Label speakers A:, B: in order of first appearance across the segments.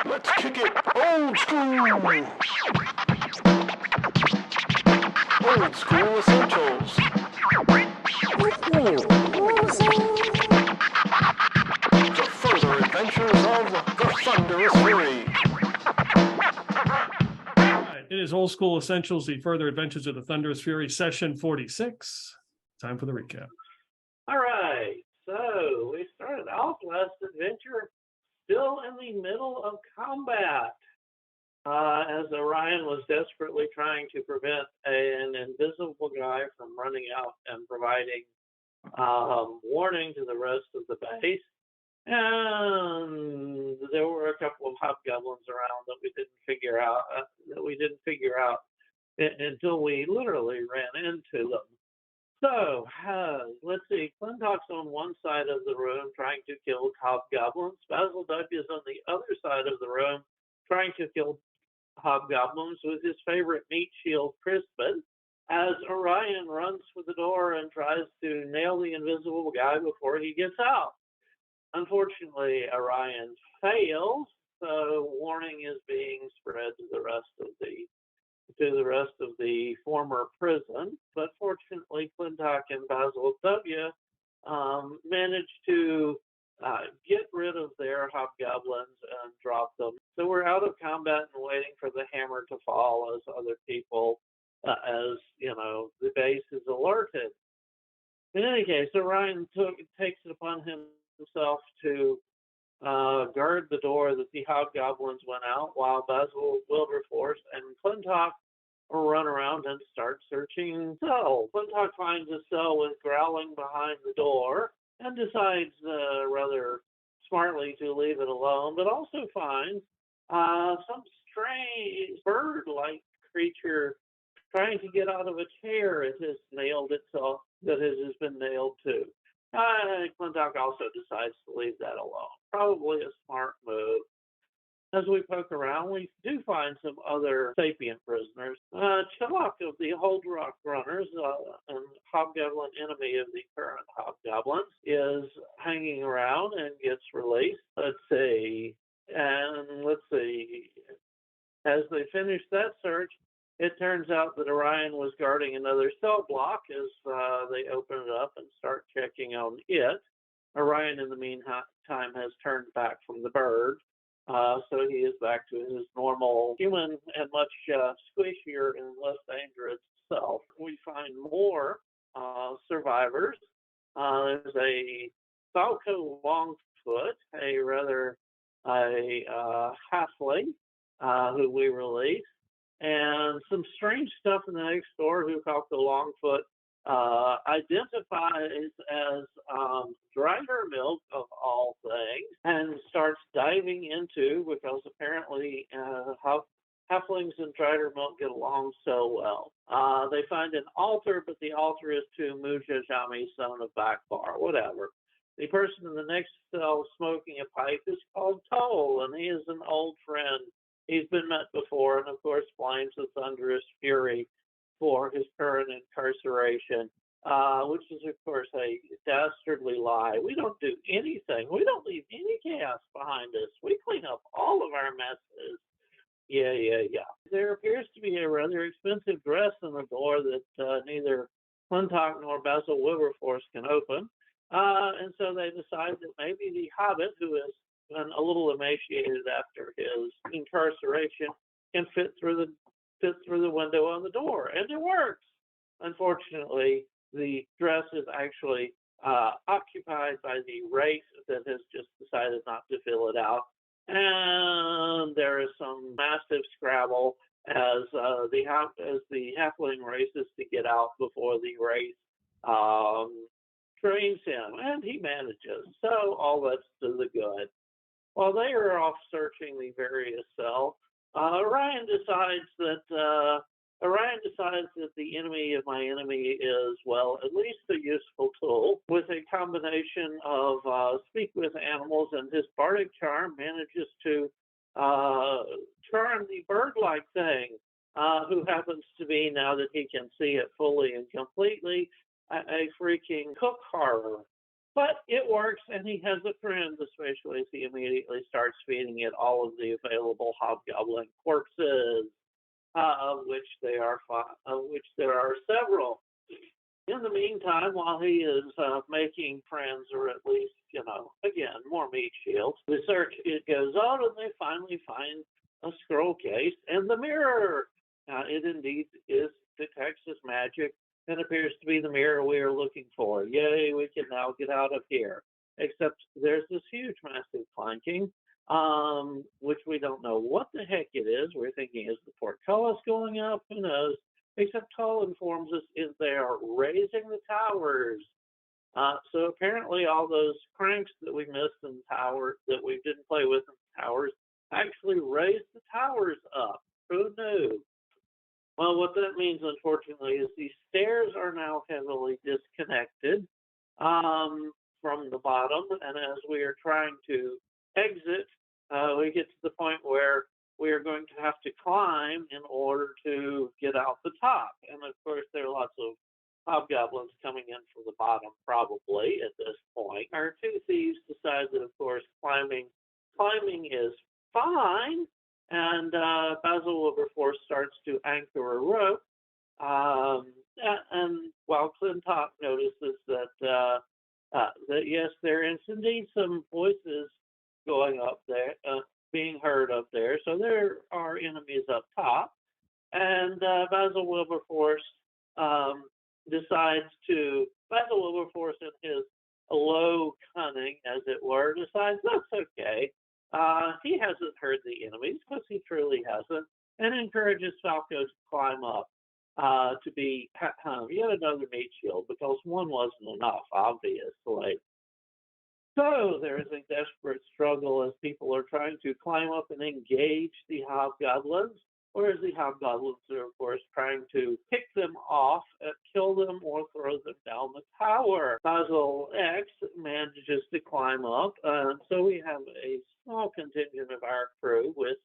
A: Let's kick it old school! Old school essentials. The further adventures of the Thunderous Fury.
B: It is Old School Essentials, the further adventures of the Thunderous Fury, session 46. Time for the recap.
C: All right, so we started off last adventure still in the middle of combat, as Orion was desperately trying to prevent an invisible guy from running out and providing warning to the rest of the base. And there were a couple of hobgoblins around that we didn't figure out until we literally ran into them. So, let's see. Clintok's on one side of the room trying to kill hobgoblins. Basil W is on the other side of the room trying to kill hobgoblins with his favorite meat shield, Crispin, as Orion runs for the door and tries to nail the invisible guy before he gets out. Unfortunately, Orion fails, so warning is being spread to the rest of the former prison. But fortunately, Clintok and Basil W managed to get rid of their hobgoblins and drop them. So we're out of combat and waiting for the hammer to fall as other people, as you know, the base is alerted. In any case, Orion takes it upon himself to guard the door that the hobgoblins went out, while Basil, Wilberforce, and Clintok run around and start searching cells. Clintok finds a cell with growling behind the door and decides rather smartly to leave it alone, but also finds some strange bird-like creature trying to get out of a chair it has nailed itself, that it has been nailed to. Clintok also decides to leave that alone. Probably a smart move. As we poke around, we do find some other sapient prisoners. Chillock of the Hold Rock Runners, and hobgoblin enemy of the current hobgoblins, is hanging around and gets released. Let's see. As they finish that search, it turns out that Orion was guarding another cell block as they open it up and start checking on it. Orion, in the meantime, has turned back from the bird, so he is back to his normal human and much squishier and less dangerous self. We find more survivors. There's a Falco Longfoot, a halfling who we released, and some strange stuff in the next door who Falco Longfoot identifies as driver milk of all things, and starts diving into, because apparently halflings and drider milk get along so well. They find an altar, but the altar is to Mujajami, son of Bakbar, whatever. The person in the next cell smoking a pipe is called Toll, and he is an old friend. He's been met before, and of course blames the Thunderous Fury for his current incarceration, which is of course a dastardly lie. We don't do anything. We don't leave any chaos behind us. We clean up all of our messes. Yeah. There appears to be a rather expensive dress in the door that neither Clintok nor Basil Wilberforce can open. And so they decide that maybe the Hobbit, who is a little emaciated after his incarceration, can fit through the window on the door, and it works. Unfortunately, the dress is actually occupied by the race that has just decided not to fill it out, and there is some massive scrabble as the halfling races to get out before the race trains him, and he manages. So all that's to the good. While they are off searching the various cells, Orion decides that the enemy of my enemy is, well, at least a useful tool. With a combination of speak with animals and his bardic charm, manages to charm the bird-like thing, who happens to be, now that he can see it fully and completely, a freaking cook horror. But it works, and he has a friend, especially as he immediately starts feeding it all of the available hobgoblin corpses, of which there are several. In the meantime, while he is making friends, or at least, again, more meat shields, the search it goes on, and they finally find a scroll case and the mirror. It indeed detects as magic and appears to be the mirror we are looking for. Yay, we can now get out of here. Except there's this huge, massive clanking, which we don't know what the heck it is. We're thinking, is the portcullis going up? Who knows? Except Tull informs us is they are raising the towers. So apparently all those cranks that we missed in the tower, that we didn't play with in the towers, actually raised the towers up. Who knew? Well, what that means, unfortunately, is these stairs are now heavily disconnected from the bottom. And as we are trying to exit, we get to the point where we are going to have to climb in order to get out the top. And of course, there are lots of hobgoblins coming in from the bottom, probably at this point. Our two thieves decide that, of course, climbing is fine. And Basil Wilberforce starts to anchor a rope. And while Clintok notices that yes, there is indeed some voices going up there, being heard up there. So there are enemies up top. And Basil Wilberforce Basil Wilberforce in his low cunning, as it were, decides that's okay. He hasn't heard the enemies, because he truly hasn't, and encourages Falco to climb up to be yet another meat shield, because one wasn't enough, obviously. So there is a desperate struggle as people are trying to climb up and engage the hobgoblins, whereas the hobgoblins are, of course, trying to pick them off, kill them, or throw them down the tower. Basil X manages to climb up, so we have a small contingent of our crew with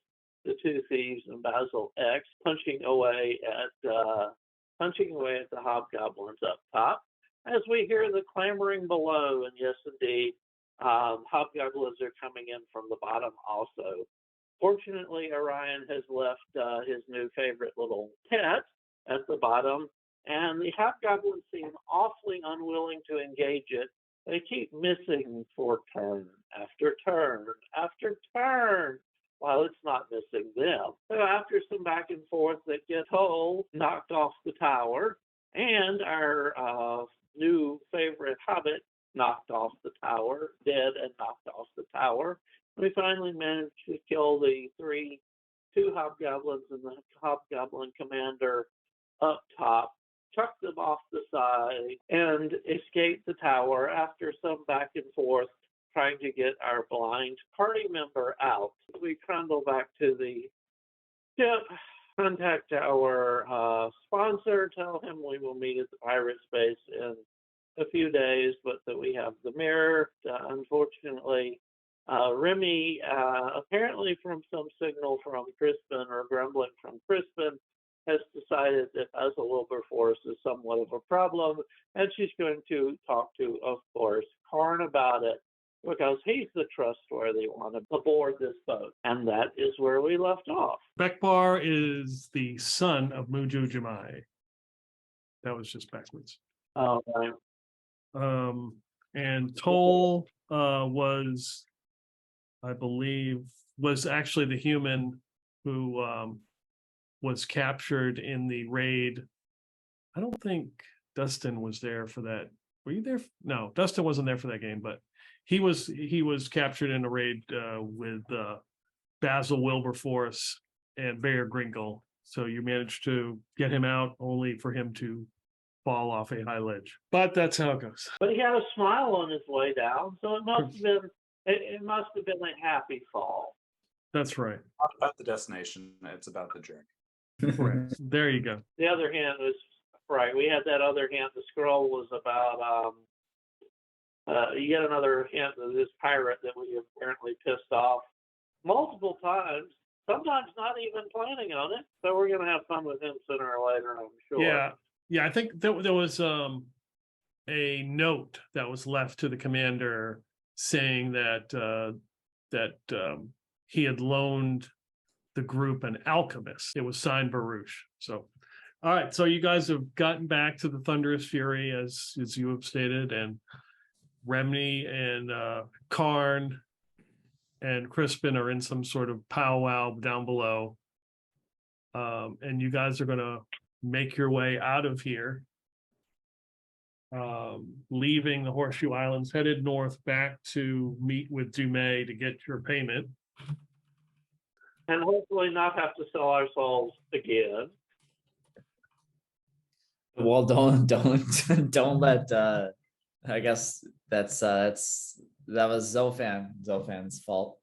C: the two thieves and Basil X punching away at the hobgoblins up top, as we hear the clamoring below. And yes, indeed, hobgoblins are coming in from the bottom also. Fortunately, Orion has left his new favorite little pet at the bottom, and the hobgoblins seem awfully unwilling to engage it. They keep missing for turn after turn after turn, while it's not missing them. So after some back and forth, they get Tull knocked off the tower, and our new favorite hobbit knocked off the tower, dead and knocked off the tower. We finally managed to kill the two hobgoblins and the hobgoblin commander up top, chuck them off the side, and escape the tower after some back and forth trying to get our blind party member out. We trundle back to the ship, contact our sponsor, tell him we will meet at the pirate space in a few days, but that we have the mirror. Unfortunately, Remy, apparently from some signal from Crispin or grumbling from Crispin, has decided that Basil Wilberforce is somewhat of a problem, and she's going to talk to, of course, Karn about it, because he's the trustworthy one aboard this boat. And that is where we left off.
B: Bekbar is the son of Muju Jamai. That was just backwards.
C: Oh, right.
B: And Toll was, I believe, was actually the human who was captured in the raid. I don't think Dustin was there for that. Were you there? No, Dustin wasn't there for that game, but he was captured in a raid with Basil Wilberforce and Bear Grinkle. So you managed to get him out, only for him to fall off a high ledge. But that's how it goes.
C: But he had a smile on his way down, so it must have been a happy fall.
B: That's right.
D: Not about the destination, it's about the journey.
B: Correct. There you go.
C: The other hand was right. We had that other hint. The scroll was about yet another hint of this pirate that we apparently pissed off multiple times. Sometimes not even planning on it. So we're going to have fun with him sooner or later, I'm sure.
B: Yeah. I think there was a note that was left to the commander saying that he had loaned the group an alchemist. It was signed Baruch. So, all right. So you guys have gotten back to the Thunderous Fury as you have stated, and Remy and Karn and Crispin are in some sort of powwow down below. And you guys are going to make your way out of here, leaving the Horseshoe Islands, headed north back to meet with Dumay to get your payment.
C: And hopefully not have to sell our souls again.
E: Well, don't let. I guess that was Zophan's fault.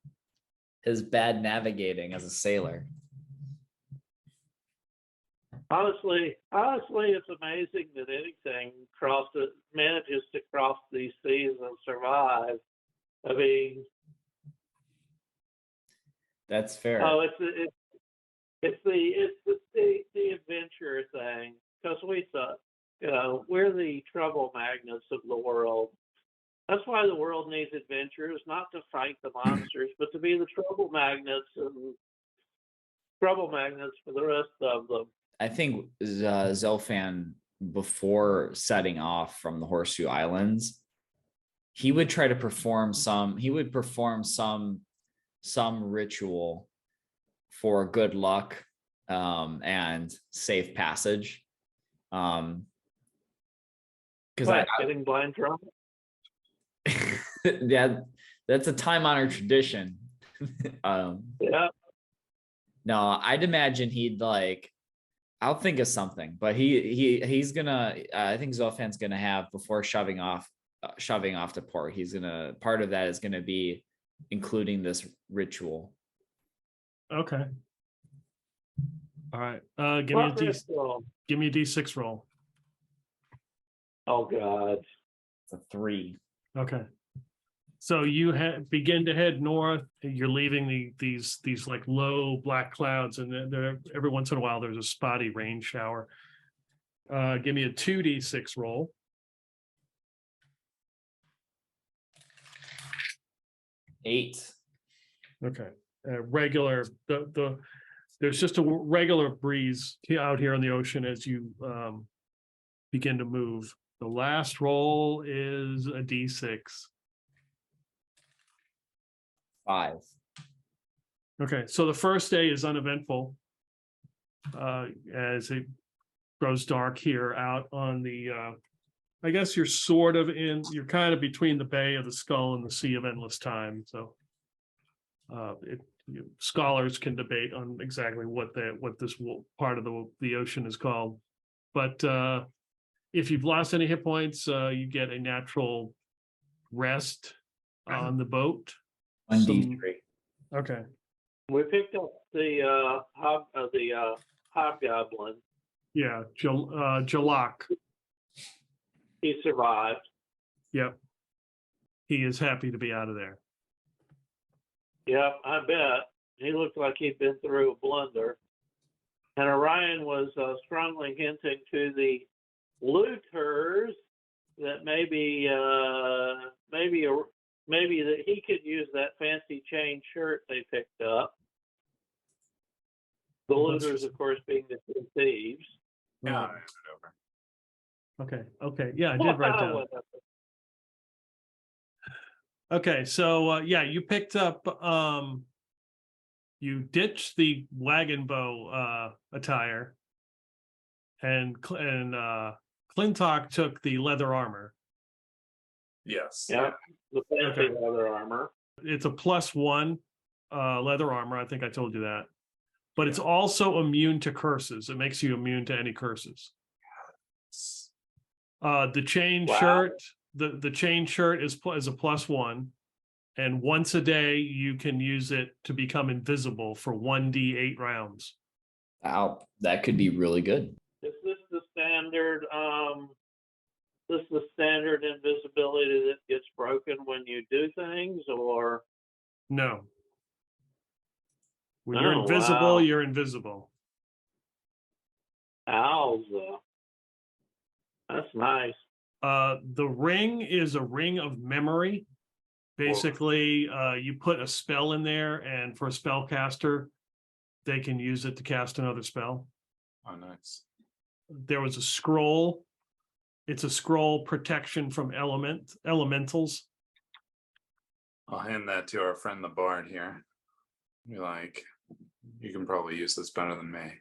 E: His bad navigating as a sailor.
C: Honestly, it's amazing that anything manages to cross these seas and survive. I mean,
E: That's fair.
C: oh, it's the adventure thing, because we thought, we're the trouble magnets of the world. That's why the world needs adventures, not to fight the monsters, but to be the trouble magnets for the rest of them.
E: I think Zophan, before setting off from the Horseshoe Islands, he would try to perform some ritual for good luck and safe passage. Because
C: Getting blind drunk.
E: yeah, that's a time-honored tradition.
C: Yeah.
E: No, I'd imagine he'd I'll think of something, but he's gonna. I think Zophan's gonna have, before shoving off to port, part of that is gonna be including this ritual.
B: Okay. All right. Give me a D6 roll.
C: Oh God.
E: It's a 3.
B: Okay. So you begin to head north. You're leaving these like low black clouds, and there every once in a while there's a spotty rain shower. Give me a 2d6 roll.
E: Eight.
B: Okay. Regular. There's just a regular breeze out here on the ocean as you begin to move. The last roll is a d6.
E: 5.
B: Okay, so the first day is uneventful as it grows dark here out on the, I guess you're you're kind of between the Bay of the Skull and the Sea of Endless Time. So scholars can debate on exactly what this part of the ocean is called. But if you've lost any hit points, you get a natural rest on the boat.
E: 1d3.
B: Okay.
C: We picked up the hobgoblin.
B: Yeah, Jalak.
C: He survived.
B: Yep. He is happy to be out of there.
C: Yep, I bet. He looked like he'd been through a blunder. And Orion was strongly hinting to the looters that maybe that he could use that fancy chain shirt they picked up. The looters, of course, being the two thieves.
D: Yeah, I
B: Right.
D: handed it over.
B: Okay. Yeah, I did write down. Okay, so you picked up. You ditched the Wagonbow attire, and Clintok took the leather armor.
D: Yes.
C: Yeah, the fancy
B: Okay.
C: leather armor.
B: It's a +1 leather armor. I think I told you that. But it's also immune to curses. It makes you immune to any curses. The chain shirt, the chain shirt is a +1, and once a day you can use it to become invisible for 1d8 rounds.
E: Wow, that could be really good.
C: Is this the standard? Invisibility that gets broken when you do things, or
B: No. When you're
C: Oh,
B: invisible,
C: wow.
B: you're invisible.
C: Owls? That's nice.
B: The ring is a ring of memory. Basically, you put a spell in there, and for a spellcaster, they can use it to cast another spell.
D: Oh, nice.
B: There was a scroll. It's a scroll protection from elementals.
D: I'll hand that to our friend the bard here. You're like, you can probably use this better than me.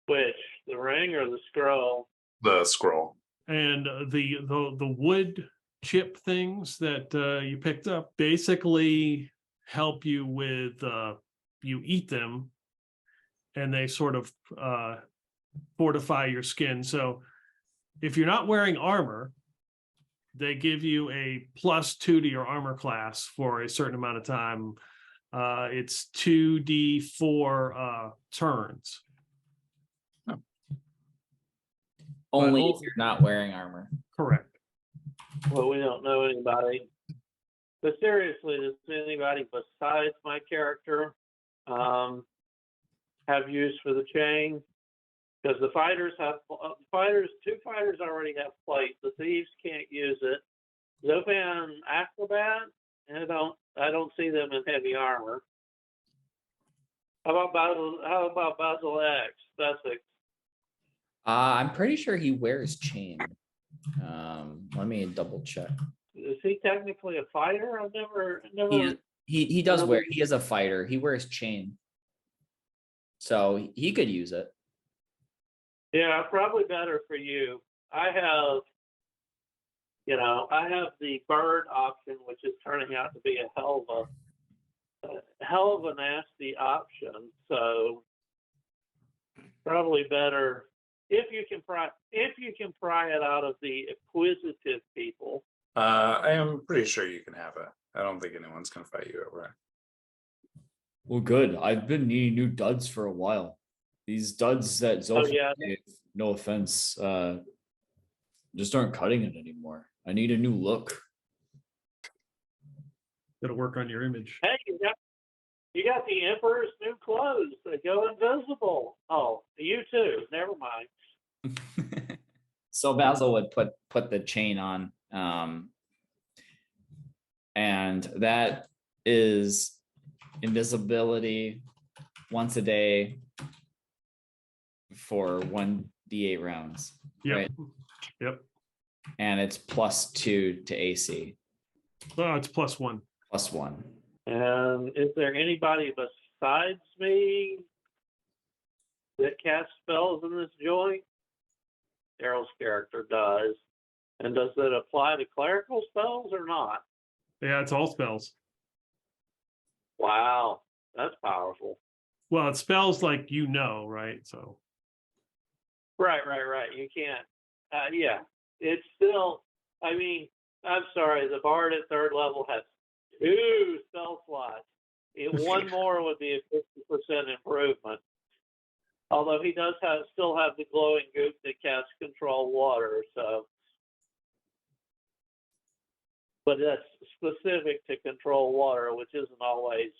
C: Which, the ring or the scroll?
D: The scroll.
B: And the wood chip things that you picked up basically help you with you eat them, and they sort of fortify your skin. So if you're not wearing armor, they give you a +2 to your armor class for a certain amount of time. It's 2d4 turns.
E: Only
B: But
E: if you're not wearing armor.
B: Correct.
C: Well, we don't know anybody. But seriously, does anybody besides my character have use for the chain? Because the fighters have two fighters already have plate. The thieves can't use it. Zofan acrobat, and I don't see them in heavy armor. How about Basil X? Sussex.
E: I'm pretty sure he wears chain. Let me double check.
C: Is he technically a fighter? I've never.
E: He does wear. He is a fighter. He wears chain, so he could use it.
C: Yeah, probably better for you. I have the bird option, which is turning out to be a hell of a nasty option. So probably better if you can pry it out of the acquisitive people.
D: I am pretty sure you can have it. I don't think anyone's gonna fight you over it.
E: Well, good. I've been needing new duds for a while. These duds that Zofia gave, no offense, just aren't cutting it anymore. I need a new look.
B: It'll work on your image.
C: Hey, you got the Emperor's new clothes. They go invisible. Oh, you too. Never mind.
E: So Basil would put the chain on, and that is invisibility once a day for 1d8 rounds.
B: Yep.
E: Right?
B: Yep.
E: And it's +2 to AC.
B: Oh, it's +1.
E: +1.
C: And is there anybody besides me that casts spells in this joint? Daryl's character does. And does it apply to clerical spells or not?
B: Yeah, it's all spells.
C: Wow, that's powerful.
B: Well, it spells like right? So.
C: Right. You can't. Yeah, it's still. I mean, I'm sorry. The bard at 3rd level has 2 spell slots. One more would be a 50% improvement. Although he does still have the glowing goop that casts control water. So, but that's specific to control water, which isn't always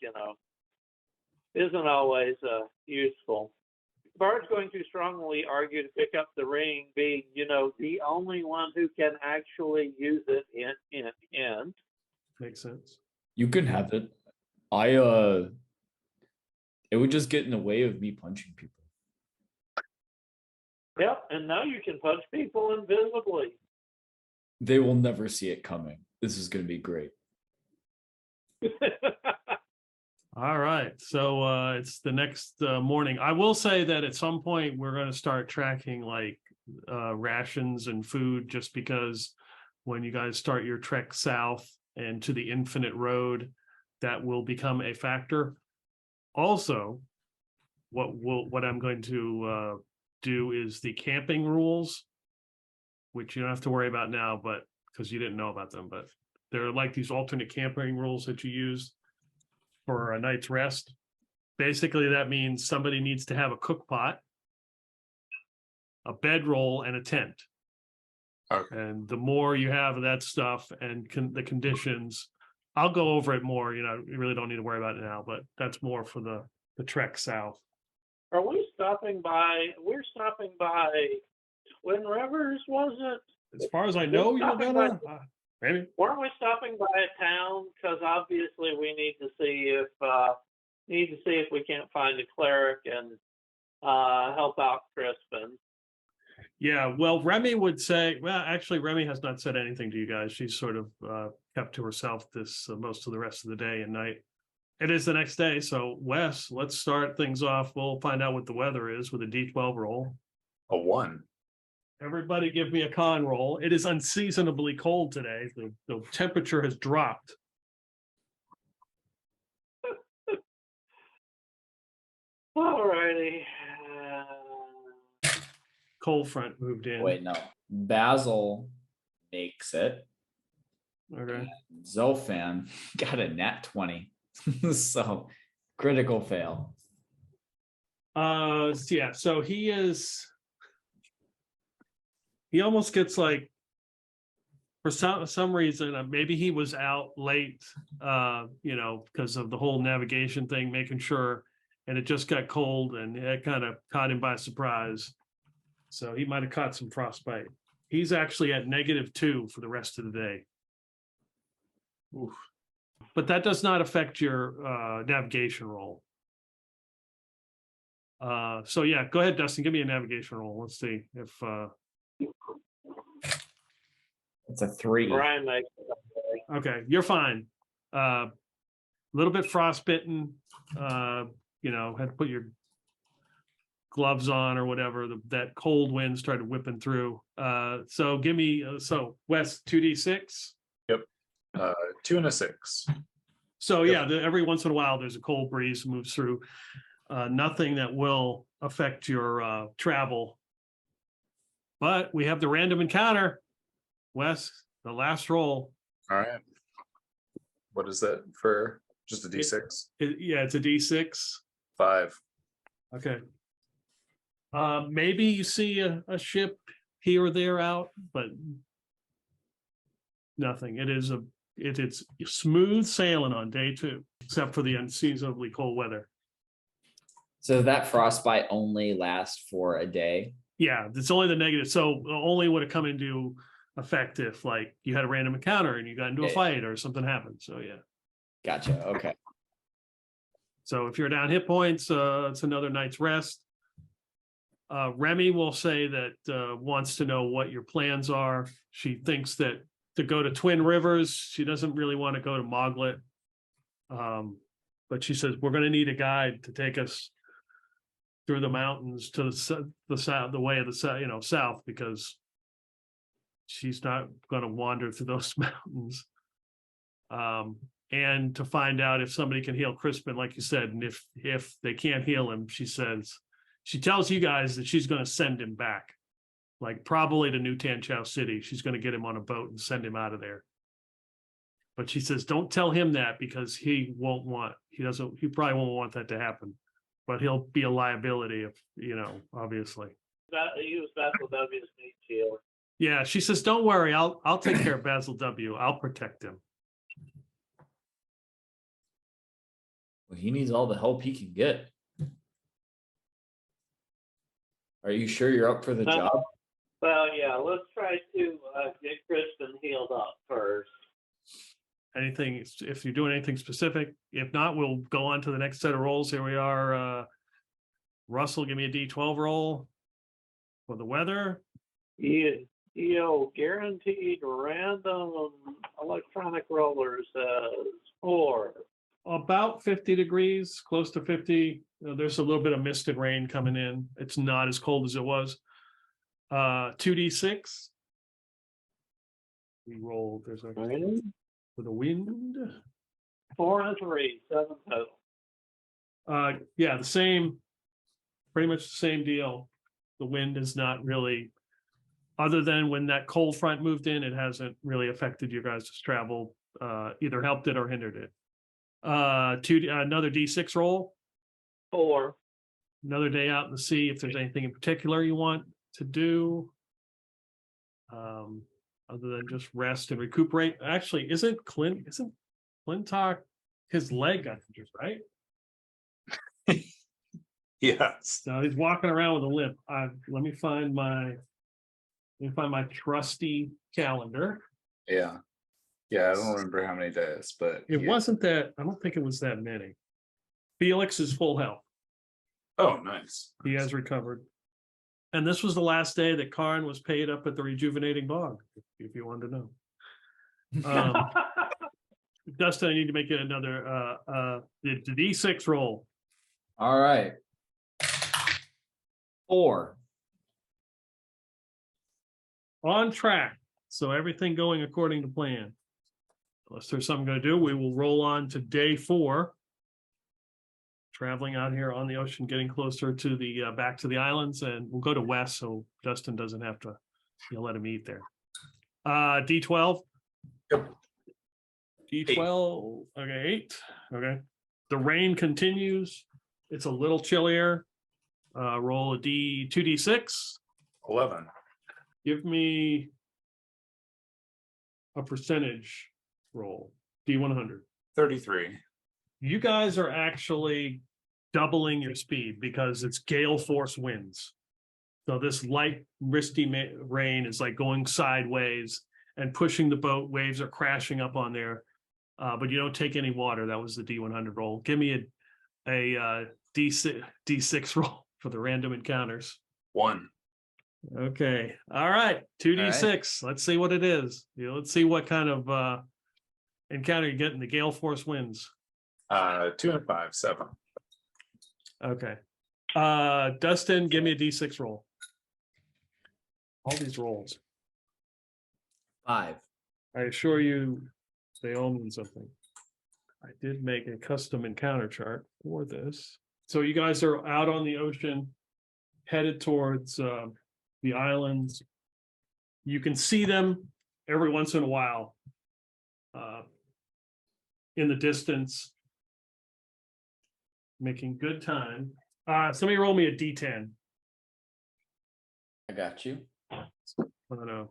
C: useful. Bard's going to strongly argue to pick up the ring, being, the only one who can actually use it in.
B: Makes sense.
E: You can have it. It would just get in the way of me punching people.
C: Yep, and now you can punch people invisibly.
E: They will never see it coming. This is going to be great.
B: All right. So it's the next morning. I will say that at some point we're going to start tracking rations and food, just because when you guys start your trek south and to the Infinite Road, that will become a factor. Also, what I'm going to do is the camping rules, which you don't have to worry about now, but because you didn't know about them, but they're like these alternate camping rules that you use for a night's rest. Basically, that means somebody needs to have a cook pot, a bedroll, and a tent.
D: Okay.
B: And the more you have of that stuff and the conditions, I'll go over it more. You really don't need to worry about it now, but that's more for the trek south.
C: Are we stopping by? We're stopping by Twin Rivers, was it?
B: as far as I know, you're
C: Stopping
B: gonna, maybe.
C: Weren't we stopping by a town? Because obviously we need to see if we can't find a cleric and help out Crispin.
B: Yeah, well, Remy would say, well, actually, Remy has not said anything to you guys. She's sort of kept to herself this most of the rest of the day and night. It is the next day, so Wes, let's start things off. We'll find out what the weather is with a D12 roll.
D: A 1.
B: Everybody give me a con roll. It is unseasonably cold today. The temperature has dropped.
C: Alrighty.
B: Cold front moved in.
E: Wait, no. Basil makes it.
B: Okay.
E: Zolfan got a nat 20. So critical fail.
B: Yeah, so he almost gets like, for some reason, maybe he was out late, because of the whole navigation thing, making sure, and it just got cold and it kind of caught him by surprise. So he might have caught some frostbite. He's actually at -2 for the rest of the day. Oof. But that does not affect your navigation roll. So yeah, go ahead, Dustin, give me a navigation roll. Let's see if
E: It's a 3.
C: Brian makes it.
B: okay, you're fine. A little bit frostbitten, had to put your gloves on or whatever. That cold wind started whipping through. So give me, Wes, 2d6.
D: 2 and a 6.
B: So yeah, every once in a while there's a cold breeze moves through. Nothing that will affect your travel. But we have the random encounter. Wes, the last roll.
D: All right. What is that for? Just a D6?
B: Yeah, it's a D6.
D: 5.
B: Okay. Maybe you see a ship here or there out, but nothing. It's smooth sailing on day 2, except for the unseasonably cold weather.
E: So that frostbite only lasts for a day.
B: Yeah, it's only the negative. So only would it come into effect if like you had a random encounter and you got into a fight or something happened. So yeah.
E: Gotcha. Okay.
B: So if you're down hit points, it's another night's rest. Remy will say that wants to know what your plans are. She thinks that to go to Twin Rivers, she doesn't really want to go to Moglet. But she says we're going to need a guide to take us through the mountains to the south, the way of the south, because she's not going to wander through those mountains. And to find out if somebody can heal Crispin, like you said, and if they can't heal him, she tells you guys that she's going to send him back, like probably to New Tanchow City. She's going to get him on a boat and send him out of there. But she says, don't tell him that because he probably won't want that to happen, but he'll be a liability if, obviously.
C: Use Basil W's meat shield.
B: Yeah, she says, don't worry, I'll take care of Basil W. I'll protect him.
E: Well, he needs all the help he can get. Are you sure you're up for the job?
C: Well, yeah, let's try to get Crispin healed up first.
B: Anything, if you're doing anything specific, if not, we'll go on to the next set of rolls. Here we are. Russell, give me a D12 roll for the weather.
C: Guaranteed random electronic rollers 4.
B: About 50 degrees, close to 50. There's a little bit of mist and rain coming in. It's not as cold as it was. 2d6. We roll. There's a for the wind.
C: 4 and 3, 7 total.
B: Yeah, the same, pretty much the same deal. The wind is not really, other than when that cold front moved in, it hasn't really affected you guys' travel, either helped it or hindered it. Another D6 roll.
C: 4.
B: Another day out in the sea. If there's anything in particular you want to do, other than just rest and recuperate. Actually, isn't Clintok, his leg got injured, right?
D: Yes.
B: So he's walking around with a limp. Let me find Let me find my trusty calendar.
D: Yeah. Yeah, I don't remember how many days, but
B: It
D: yeah.
B: wasn't that, I don't think it was that many. Felix is full health.
D: Oh, nice.
B: He has recovered. And this was the last day that Karn was paid up at the rejuvenating bog, if you wanted to know. Dustin, I need to make it another the D6 roll.
E: All right. 4.
B: On track. So everything going according to plan. Unless there's something going to do, we will roll on to day 4. Traveling out here on the ocean, getting closer to the back to the islands, and we'll go to west so Dustin doesn't have to, let him eat there. D12.
D: Yep.
B: D12. Okay, 8. Okay. The rain continues. It's a little chillier. Roll a D2D6.
D: 11.
B: Give me a percentage roll. D100.
D: 33.
B: You guys are actually doubling your speed because it's gale force winds. So this light misty rain is like going sideways and pushing the boat. Waves are crashing up on there, but you don't take any water. That was the D100 roll. Give me a D6 roll for the random encounters.
D: 1.
B: Okay. All right. 2D6. Let's see what it is. Let's see what kind of encounter you get in the gale force winds.
D: 2 and 5, 7.
B: Okay. Dustin, give me a D6 roll. All these rolls.
E: 5.
B: I assure you they all mean something. I did make a custom encounter chart for this. So you guys are out on the ocean, headed towards the islands. You can see them every once in a while in the distance, making good time. Somebody roll me a D10.
E: I got you.
B: I don't know.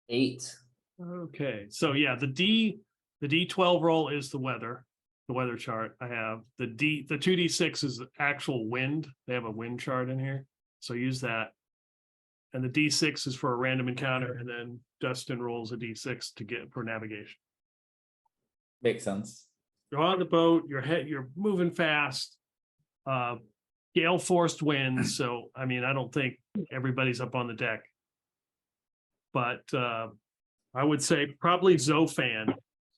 E: 8.
B: Okay, so yeah, the D12 roll is the weather chart. I have the 2D6 is the actual wind. They have a wind chart in here, so use that. And the D6 is for a random encounter, and then Dustin rolls a D6 to get for navigation.
E: Makes sense.
B: You're on the boat. You're moving fast. Gale forced winds. So I mean, I don't think everybody's up on the deck, but I would say probably Zofan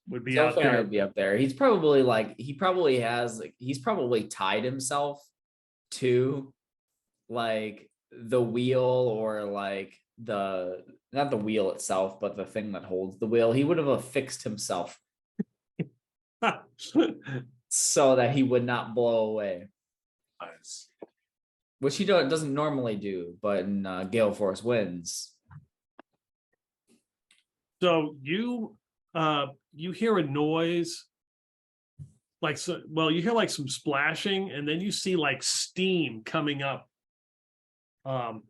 B: would be out there.
E: Would be up there. He's probably he's probably tied himself to like the wheel or like not the wheel itself, but the thing that holds the wheel. He would have affixed himself so that he would not blow away.
D: Nice.
E: Which he doesn't normally do, but in gale force winds.
B: So you hear a noise, you hear like some splashing, and then you see like steam coming up on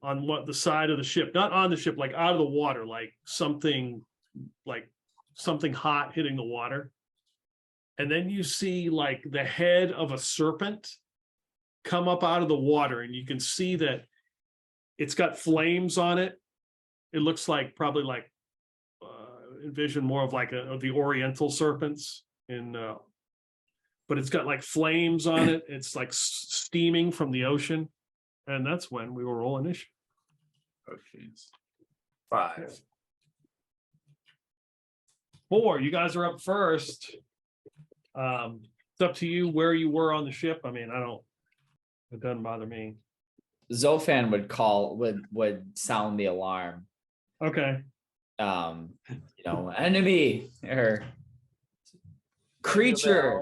B: the side of the ship, not on the ship, like out of the water, like something hot hitting the water. And then you see like the head of a serpent come up out of the water, and you can see that it's got flames on it. It looks like probably like envision more of like the Oriental serpents but it's got like flames on it. It's like steaming from the ocean, and that's when we will roll initiative.
D: Oh, jeez. 5.
B: 4. You guys are up first. It's up to you where you were on the ship. I mean, it doesn't bother me.
E: Zofan would sound the alarm.
B: Okay.
E: Enemy or creature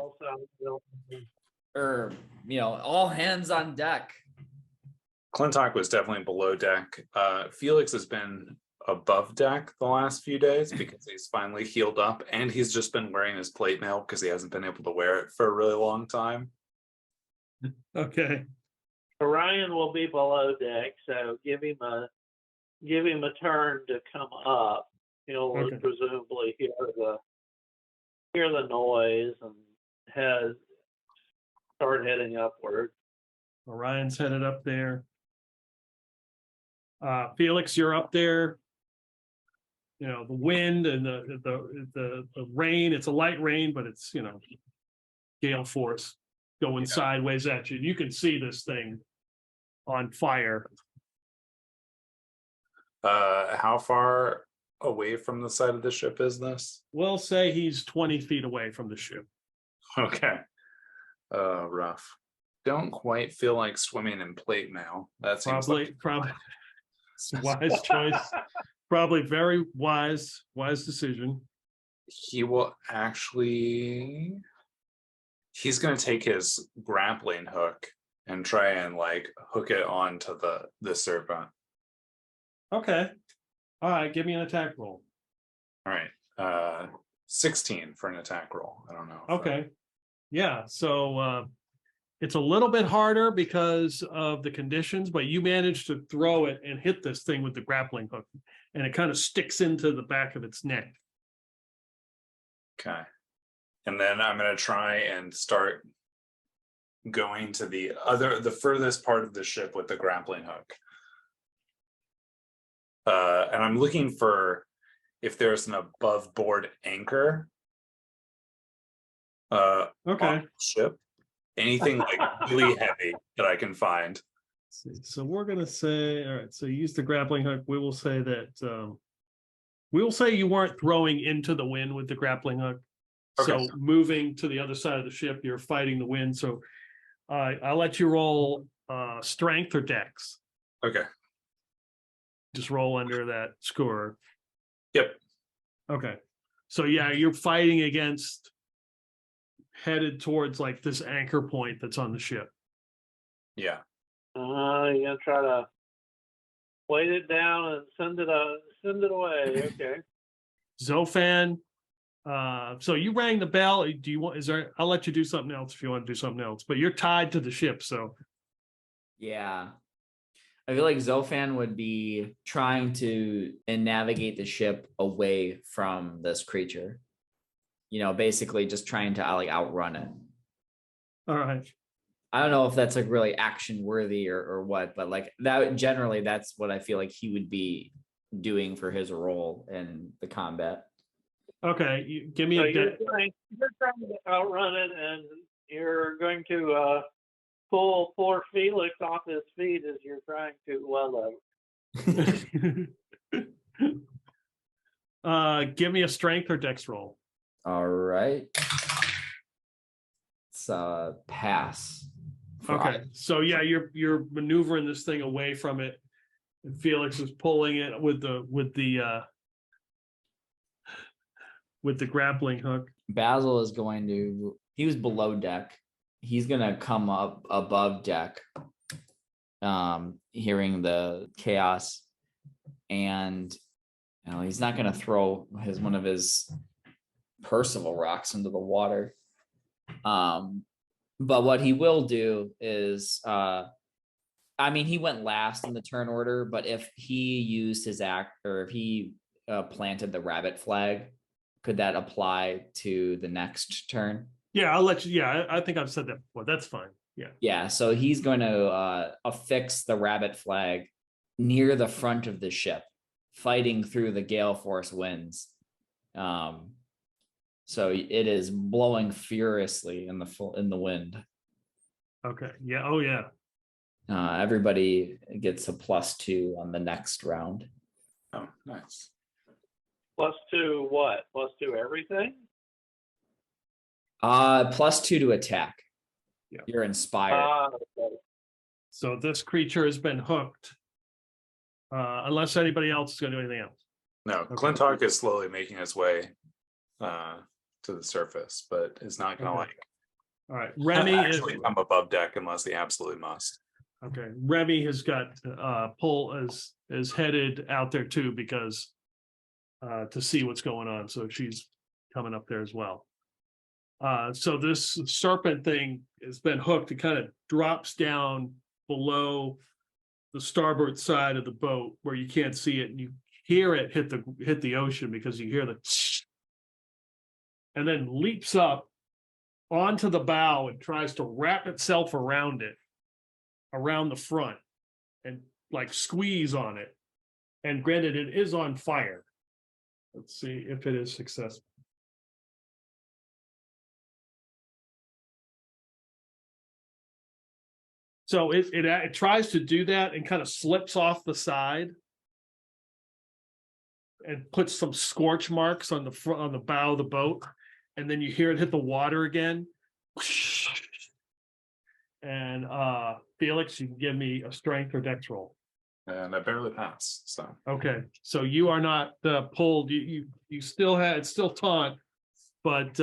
E: or all hands on deck.
D: Clintok was definitely below deck. Felix has been above deck the last few days because he's finally healed up, and he's just been wearing his plate mail because he hasn't been able to wear it for a really long time.
B: Okay.
C: Orion will be below deck, so give him a turn to come up. He'll presumably hear the noise and start heading upward.
B: Orion's headed up there. Felix, you're up there. You know, the wind and the rain, it's a light rain, but it's, you know, gale force going sideways at you. You can see this thing on fire.
D: How far away from the side of the ship is this?
B: We'll say he's 20 feet away from the ship.
D: Okay. Rough. Don't quite feel like swimming in plate mail. That seems
B: Probably it's a wise choice. Probably very wise decision.
D: He will actually. He's going to take his grappling hook and try and like hook it onto the serpent.
B: Okay. All right, give me an attack roll.
D: All right. 16 for an attack roll. I don't know.
B: Okay. Yeah, so it's a little bit harder because of the conditions, but you managed to throw it and hit this thing with the grappling hook, and it kind of sticks into the back of its neck.
D: Okay. And then I'm going to try and start going to the furthest part of the ship with the grappling hook. And I'm looking for if there's an above board anchor.
B: Okay.
D: On the ship. Anything like really heavy that I can find.
B: So we're gonna say, all right. So you use the grappling hook. We will say that we will say you weren't throwing into the wind with the grappling hook.
D: Okay.
B: So moving to the other side of the ship, you're fighting the wind. So I'll let you roll strength or dex.
D: Okay.
B: Just roll under that score.
D: Yep.
B: Okay. So yeah, you're fighting against, headed towards like this anchor point that's on the ship.
D: Yeah.
C: You're gonna try to weight it down and send it away. Okay.
B: Zofan. So you rang the bell. Do you want? Is there? I'll let you do something else if you want to do something else. But you're tied to the ship, so.
E: Yeah. I feel like Zofan would be trying to navigate the ship away from this creature. You know, basically just trying to like outrun it.
B: All right.
E: I don't know if that's like really action worthy or what, but like that generally that's what I feel like he would be doing for his role in the combat.
B: Okay, give me
C: So
B: a.
C: you're trying to outrun it, and you're going to pull poor Felix off his feet as you're trying to.
B: Give me a strength or dex roll.
E: All right. It's a pass.
B: Okay, so yeah, you're maneuvering this thing away from it, and Felix is pulling it with the grappling hook.
E: Basil is going to. He was below deck. He's gonna come up above deck, hearing the chaos, and you know he's not gonna throw one of his Percival rocks into the water. But what he will do is, I mean, he went last in the turn order, but if he used his act or if he planted the rabbit flag, could that apply to the next turn?
B: Yeah, I'll let you. Yeah, I think I've said that before. That's fine. Yeah.
E: Yeah. So he's going to affix the rabbit flag near the front of the ship, fighting through the gale force winds. So it is blowing furiously in the wind.
B: Okay. Yeah. Oh yeah.
E: Everybody gets a +2 on the next round.
D: Oh, nice.
C: +2 what? +2 everything?
E: +2 to attack.
B: Yeah.
E: You're inspired.
C: Okay.
B: So this creature has been hooked. Unless anybody else is going to do anything else.
D: No,
B: Okay.
D: Clintok is slowly making his way to the surface, but is not going to
B: Okay. All right. Remy is
D: actually come above deck unless he absolutely must.
B: okay. Remy has got pull is headed out there too because to see what's going on. So she's coming up there as well. So this serpent thing has been hooked. It kind of drops down below the starboard side of the boat where you can't see it, and you hear it hit the ocean because you hear the and then leaps up onto the bow and tries to wrap itself around it, around the front, and like squeeze on it. And granted, it is on fire. Let's see if it is successful. So it tries to do that and kind of slips off the side and puts some scorch marks on the front, on the bow of the boat, and then you hear it hit the water again. And Felix, you can give me a strength or dex roll.
D: And I barely pass. So
B: Okay, so you are not pulled. You still had it's still taunt, but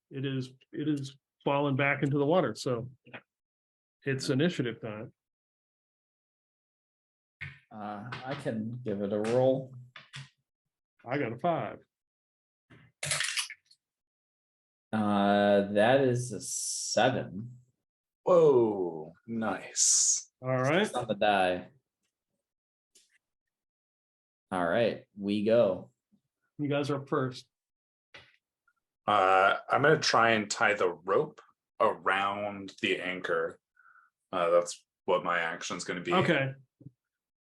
B: it is fallen back into the water. So it's initiative time.
E: I can give it a roll.
B: I got a 5.
E: That is a 7.
D: whoa, nice.
B: All right.
E: It's on the die. All right, we go.
B: You guys are up first.
D: I'm gonna try and tie the rope around the anchor. That's what my action's gonna be.
B: Okay.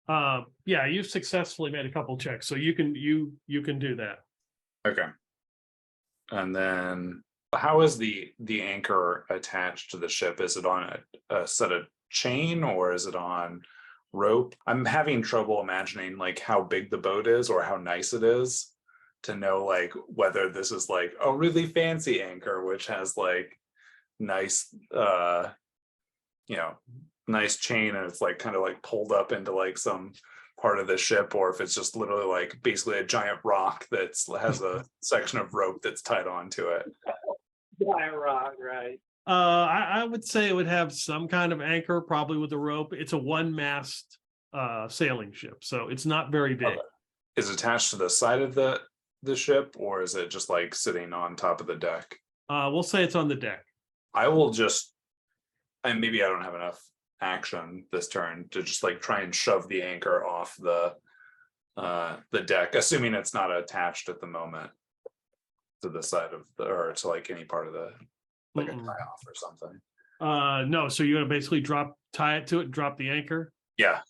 B: Yeah, you've successfully made a couple checks, so you can do that.
D: Okay. And then how is the anchor attached to the ship? Is it on a set of chain or is it on rope? I'm having trouble imagining like how big the boat is or how nice it is to know like whether this is like a really fancy anchor which has like nice nice chain and it's like kind of like pulled up into like some part of the ship, or if it's just literally like basically a giant rock that has a section of rope that's tied onto it.
C: Giant rock, right?
B: I would say it would have some kind of anchor, probably with a rope. It's a one-mast sailing ship, so it's not very big.
D: Okay. Is it attached to the side of the ship, or is it just like sitting on top of the deck?
B: We'll say it's on the deck.
D: I will just, and maybe I don't have enough action this turn to just like try and shove the anchor off the deck, assuming it's not attached at the moment to the side of the, or to like any part of the, like a tie off or something.
B: No, so you're gonna basically tie it to it and drop the anchor.
D: Yeah.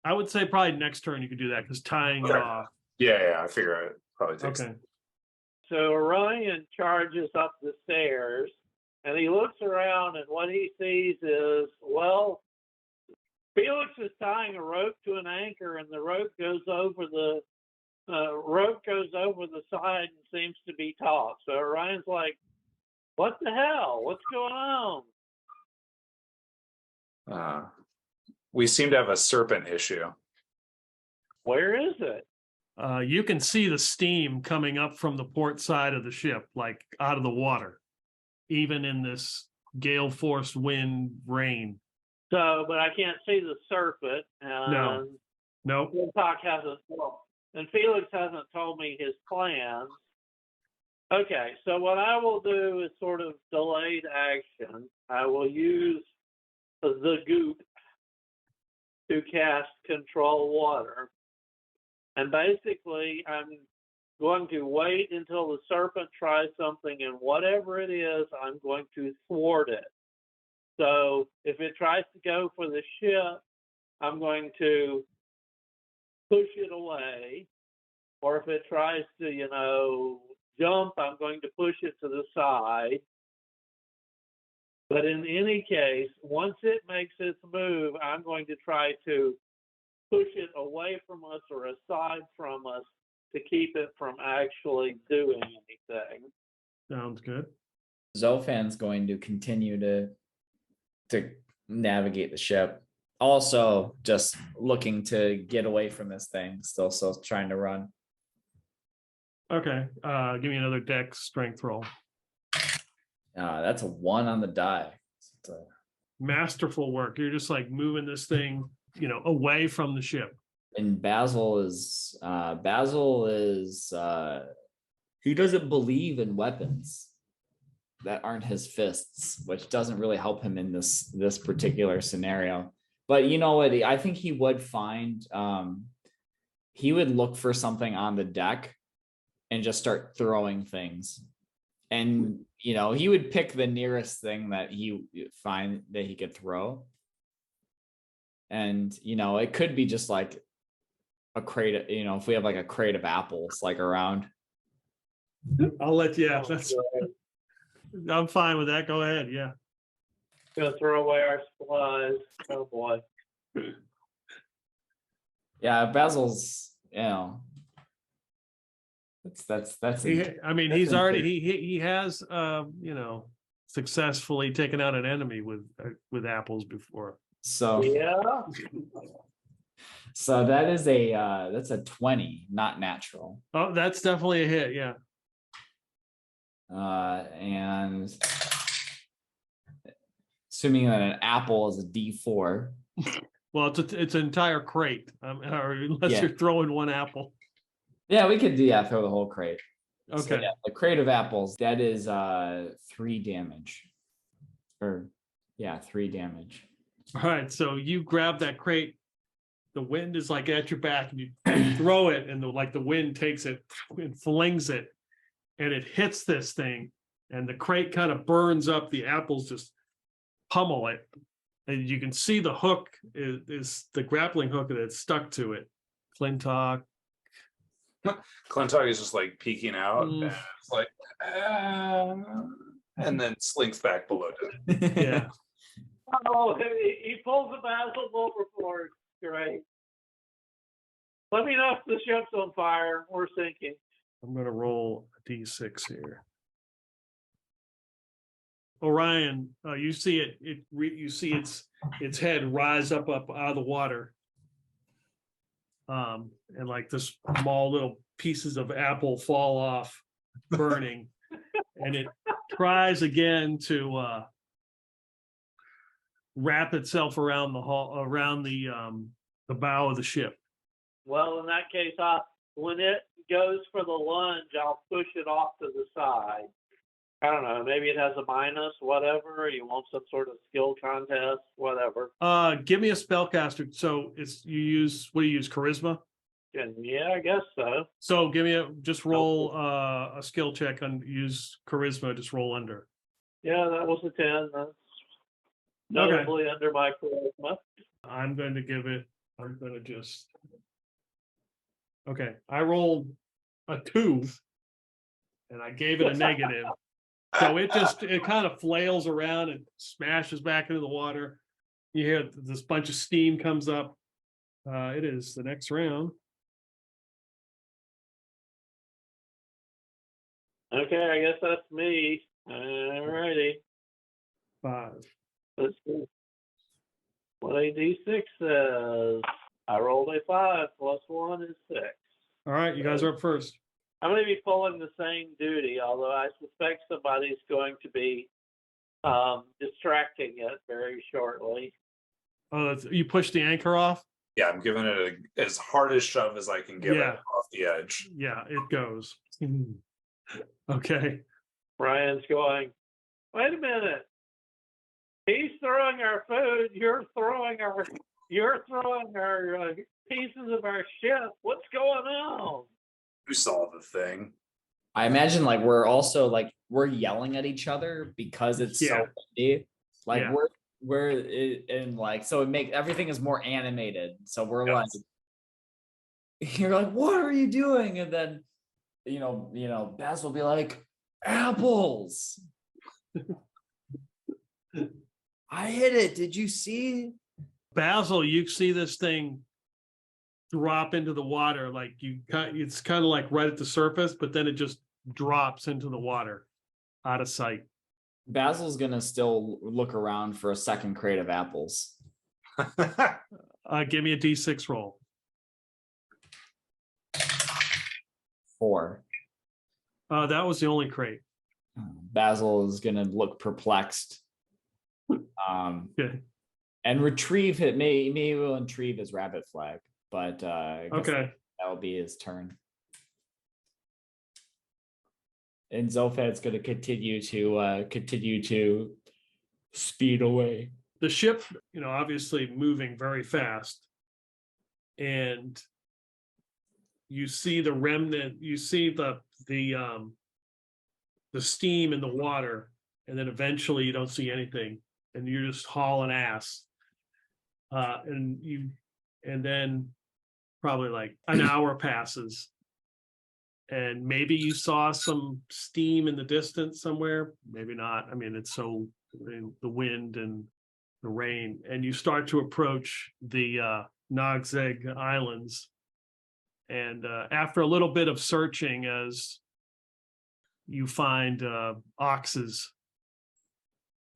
B: I would say probably next turn you could do that because tying it
D: Okay.
B: off.
D: Yeah, I figure it probably takes.
B: Okay.
C: So Orion charges up the stairs and he looks around and what he sees is, well, Felix is tying a rope to an anchor and the rope goes over the side and seems to be taut. So Orion's like, what the hell? What's going on?
D: We seem to have a serpent issue.
C: Where is it?
B: You can see the steam coming up from the port side of the ship, like out of the water, even in this gale force wind rain.
C: So, but I can't see the serpent.
B: No. Nope.
C: And Felix hasn't told me his plans. Okay, so what I will do is sort of delayed action. I will use the goop to cast control water. And basically, I'm going to wait until the serpent tries something, and whatever it is, I'm going to thwart it. So if it tries to go for the ship, I'm going to push it away. Or if it tries to, jump, I'm going to push it to the side. But in any case, once it makes its move, I'm going to try to push it away from us or aside from us to keep it from actually doing anything.
B: Sounds good.
E: Zophan's going to continue to navigate the ship. Also, just looking to get away from this thing. Still trying to run.
B: Okay. Give me another dex strength roll.
E: That's a 1 on the die.
B: Masterful work. You're just like moving this thing, away from the ship.
E: And Basil is he doesn't believe in weapons that aren't his fists, which doesn't really help him in this particular scenario. But you know what? I think he would find he would look for something on the deck and just start throwing things. And he would pick the nearest thing that he find that he could throw. And it could be just like a crate, if we have like a crate of apples like around.
B: I'll let you. Yeah,
C: Oh,
B: that's.
C: God.
B: I'm fine with that. Go ahead. Yeah.
C: Gonna throw away our supplies. Oh boy.
E: Yeah, Basil's, that's
B: I mean,
E: that's
B: he's already
E: intense.
B: he has successfully taken out an enemy with apples before.
E: So
C: Yeah.
E: so that's a 20, not natural.
B: Oh, that's definitely a hit. Yeah.
E: And assuming that an apple is a D4.
B: Well, it's an entire crate, or unless
E: Yeah.
B: you're throwing one apple.
E: Yeah, we could throw the whole crate. So,
B: Okay.
E: yeah, the crate of apples, that is 3 damage. Or 3 damage.
B: All right. So you grab that crate. The wind is like at your back, and you throw it, and the wind takes it and flings it, and it hits this thing, and the crate kind of burns up. The apples just pummel it, and you can see the hook is the grappling hook that's stuck to it. Clintok.
D: Clintok is just like peeking out,
B: Mm.
D: and it's like, and then slinks back below it.
B: Yeah.
C: Oh, he pulls a Basil overboard. Great. Let me know if the ship's on fire. We're sinking.
B: I'm going to roll a d6 here. Orion, you see it. You see its head rise up out of the water, and like this small little pieces of apple fall off, burning, and it tries again to wrap itself around the bow of the ship.
C: Well, in that case, when it goes for the lunge, I'll push it off to the side. I don't know. Maybe it has a minus, whatever. You want some sort of skill contest, whatever.
B: Give me a spellcaster. So what do you use? Charisma?
C: And yeah, I guess so.
B: So just roll a skill check and use charisma, just roll under.
C: Yeah, that was a 10. That's notably under my charisma.
B: I'm going to just. Okay, I rolled a 2 and I gave it a negative. So it kind of flails around and smashes back into the water. You hear this bunch of steam comes up. It is the next round.
C: Okay, I guess that's me. All righty.
B: 5.
C: Let's see what a D6 says. I rolled a 5 plus 1 is 6.
B: All right, you guys are up first.
C: I'm going to be pulling the same duty, although I suspect somebody's going to be distracting it very shortly.
B: Oh, you push the anchor off?
D: Yeah, I'm giving it as hard a shove as I can give it off the edge.
B: Yeah, it goes. Okay.
C: Ryan's going, wait a minute. He's throwing our food. You're throwing our pieces of our ship. What's going on?
D: You saw the thing.
E: I imagine like we're also like we're yelling at each other because it's so windy. Like and like so everything is more animated. So we're like you're like, what are you doing? And then Baz will be like, apples. I hit it. Did you see?
B: Basil, you see this thing drop into the water, like it's kind of like right at the surface, but then it just drops into the water out of sight.
E: Basil's gonna still look around for a second crate of apples.
B: Give me a D6 roll.
E: 4.
B: That was the only crate.
E: Basil is gonna look perplexed.
B: Okay.
E: And retrieve it. Maybe we'll retrieve his rabbit flag, but
B: Okay.
E: that'll be his turn. And Zofad's going to continue to speed away.
B: The ship, obviously moving very fast, and you see the remnant. You see the steam in the water, and then eventually you don't see anything, and you're just hauling ass. And then probably like an hour passes. And maybe you saw some steam in the distance somewhere, maybe not. I mean, it's so the wind and the rain, and you start to approach the Nogzeg Islands. And after a little bit of searching, as you find Ox's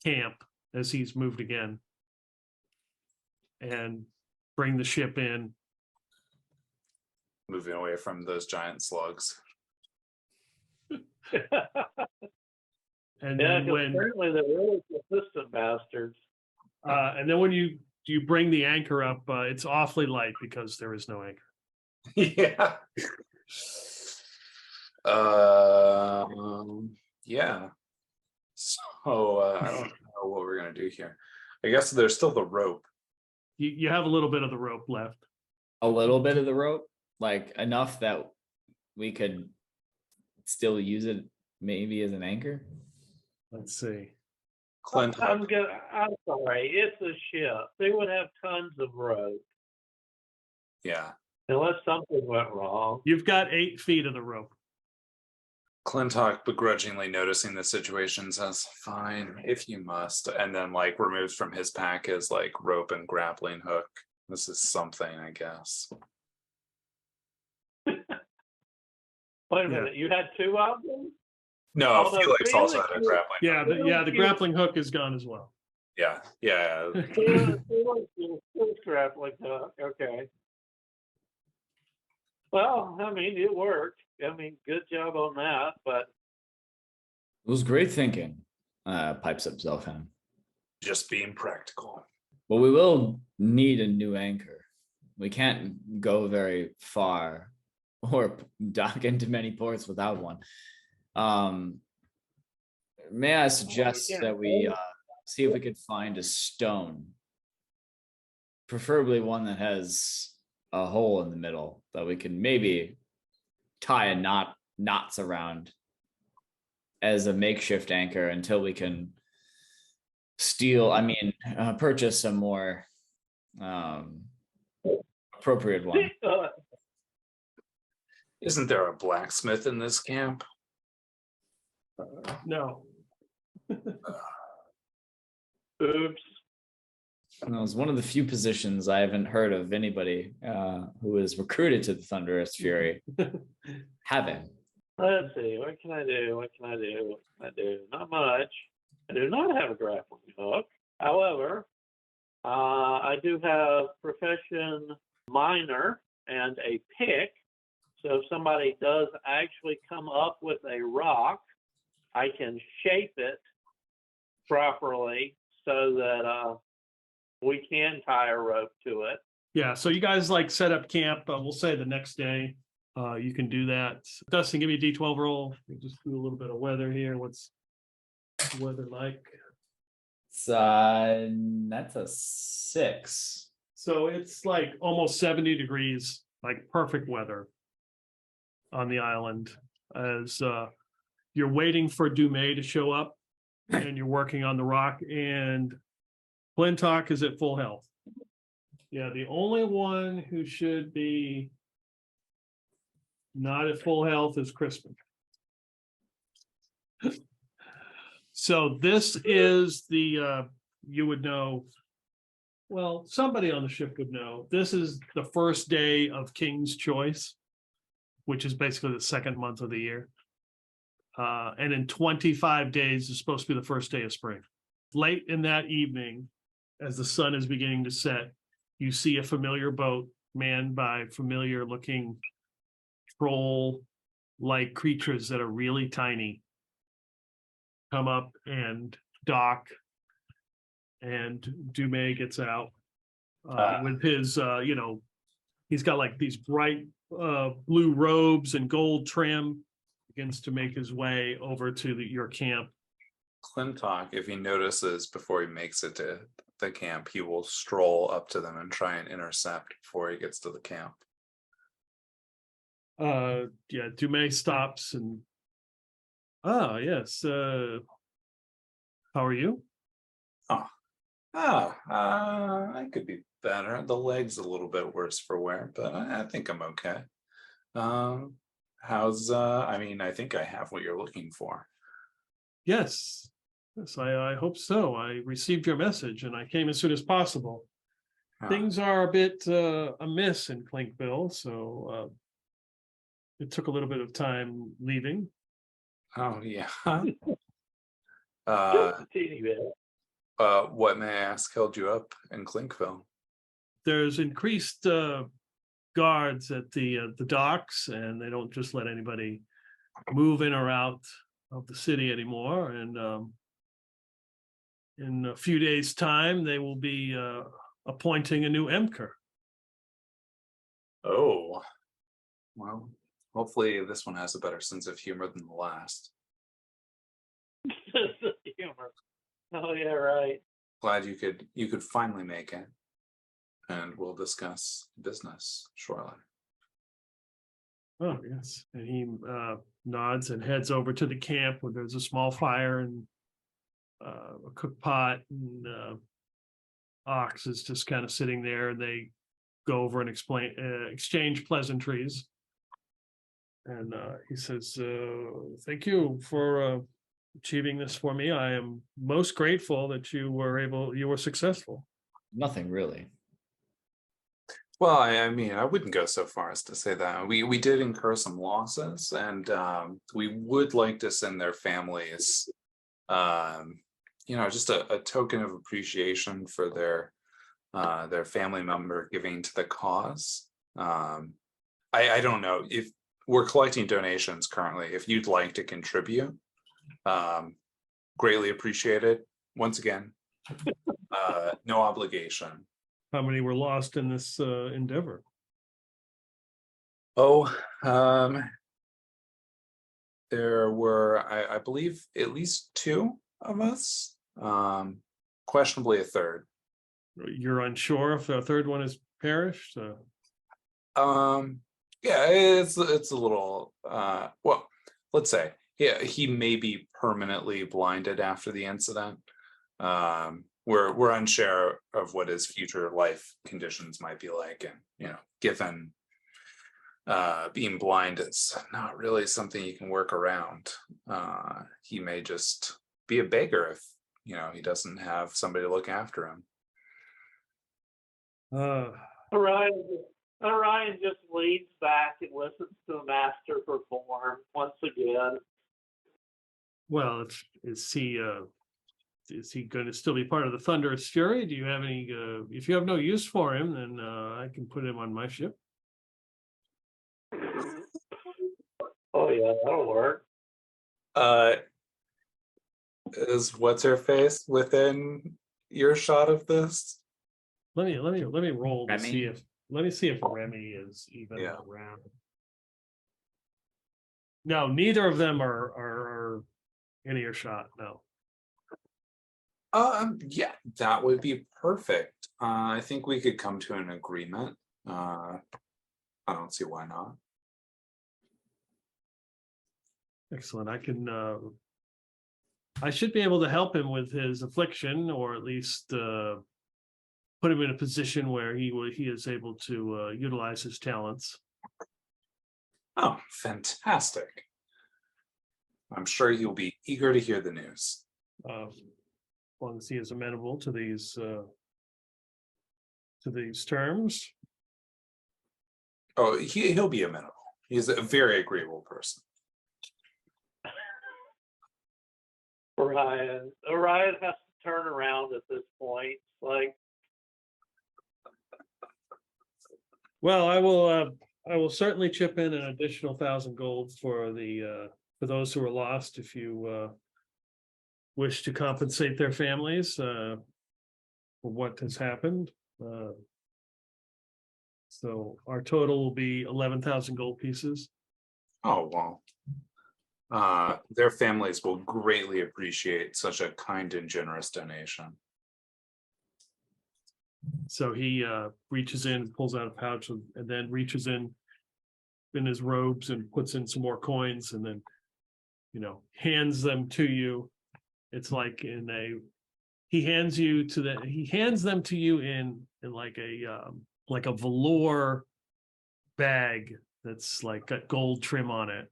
B: camp as he's moved again, and bring the ship in.
D: Moving away from those giant slugs.
B: And
C: Yeah,
B: then
C: 'cause
B: when
C: apparently they're really persistent bastards.
B: and then when you bring the anchor up, it's awfully light because there is no anchor.
D: Yeah. Yeah. So I don't know what we're gonna do here. I guess there's still the rope.
B: You have a little bit of the rope left.
E: A little bit of the rope, like enough that we could still use it maybe as an anchor.
B: Let's see.
D: Clint,
C: I'm sorry, it's a ship. They would have tons of rope
D: yeah.
C: unless something went wrong.
B: You've got 8 feet of the rope.
D: Clintok begrudgingly noticing the situation says, "Fine, if you must," and then like removes from his pack his like rope and grappling hook. This is something, I guess.
C: Wait a minute, you had 2 of them?
D: No,
C: Although
D: Felix also had a
C: Felix-
D: grappling.
B: Yeah,
D: hook.
B: the grappling hook is gone as well.
D: Yeah.
C: Grappling hook. Okay. Well, I mean, it worked. I mean, good job on that. But
E: It was great thinking, pipes up Zelfan.
D: Just being practical.
E: Well, we will need a new anchor. We can't go very far or dock into many ports without one. May I suggest that we see if we could find a stone, preferably one that has a hole in the middle that we can maybe tie knots around as a makeshift anchor until we can purchase a more appropriate one.
D: Isn't there a blacksmith in this camp?
B: No.
C: oops.
E: And it was one of the few positions I haven't heard of anybody who is recruited to the Thunderous Fury having.
C: Let's see. What can I do? Not much. I do not have a grappling hook. However, I do have profession miner and a pick. So if somebody does actually come up with a rock, I can shape it properly so that we can tie a rope to it.
B: Yeah, so you guys like set up camp. We'll say the next day. You can do that. Dustin, give me a D12 roll. We'll just do a little bit of weather here. What's the weather like?
E: That's a 6.
B: So it's like almost 70 degrees, like perfect weather on the island as you're waiting for Dumay to show up and you're working on the rock, and Clintok is at full health. Yeah, the only one who should be not at full health is Crispin. So this is the you would know, well, somebody on the ship would know. This is the first day of King's Choice, which is basically the second month of the year. And in 25 days is supposed to be the first day of spring. Late in that evening, as the sun is beginning to set, you see a familiar boat manned by familiar looking troll-like creatures that are really tiny come up and dock, and Dumay gets out with his, he's got like these bright blue robes and gold trim, begins to make his way over to your camp.
D: Clintok, if he notices before he makes it to the camp, he will stroll up to them and try and intercept before he gets to the camp.
B: Yeah, Dumay stops and yes. How are you?
D: I could be better. The leg's a little bit worse for wear, but I think I'm okay. How's I mean, I think I have what you're looking for.
B: Yes, yes, I hope so. I received your message and I came as soon as possible.
D: Ah,
B: Things are a bit amiss in Clinkville, so it took a little bit of time leaving.
D: oh yeah.
C: Just a teeny bit.
D: What may I ask held you up in Clinkville?
B: There's increased guards at the docks, and they don't just let anybody move in or out of the city anymore. And in a few days' time, they will be appointing a new Emker.
D: Oh, well, hopefully this one has a better sense of humor than the last.
C: Humor. Oh yeah, right.
D: Glad you could finally make it, and we'll discuss business shortly.
B: Oh, yes. And he nods and heads over to the camp where there's a small fire and a cook pot, and Ox is just kind of sitting there. They go over and exchange pleasantries. And he says, thank you for achieving this for me. I am most grateful that you were successful.
E: Nothing really.
D: Well, I mean, I wouldn't go so far as to say that. We did incur some losses, and we would like to send their families, just a token of appreciation for their family member giving to the cause. I don't know if we're collecting donations currently. If you'd like to contribute, greatly appreciated. Once again, no obligation.
B: How many were lost in this endeavor?
D: Oh, there were, I believe, at least 2 of us. Questionably a third.
B: You're unsure if the third one has perished?
D: Yeah, it's a little. Well, let's say, yeah, he may be permanently blinded after the incident. We're unsure of what his future life conditions might be like, and given being blind is not really something you can work around. He may just be a beggar if he doesn't have somebody to look after him.
C: Orion just leans back and listens to the master perform once again.
B: Well, is he going to still be part of the Thunderous Fury? Do you have any? If you have no use for him, then I can put him on my ship.
C: Oh yeah, that'll work.
D: Is what's her face within earshot of this?
B: Let me roll to
E: Remy?
B: see if Remy is even
D: Yeah.
B: around. No, neither of them are in earshot. No.
D: Yeah, that would be perfect. I think we could come to an agreement. I don't see why not.
B: Excellent. I should be able to help him with his affliction, or at least put him in a position where he is able to utilize his talents.
D: Oh, fantastic. I'm sure you'll be eager to hear the news.
B: As long as he is amenable to these terms.
D: Oh, he'll be amenable. He's a very agreeable person.
C: Orion has to turn around at this point. Like,
B: Well, I will certainly chip in an additional 1,000 gold for those who are lost, if you wish to compensate their families for what has happened. So our total will be 11,000 gold pieces.
D: Oh, well. Their families will greatly appreciate such a kind and generous donation.
B: So he reaches in, pulls out a pouch, and then reaches in his robes and puts in some more coins, and then hands them to you. It's like he hands them to you in in like a velour bag that's like got gold trim on it.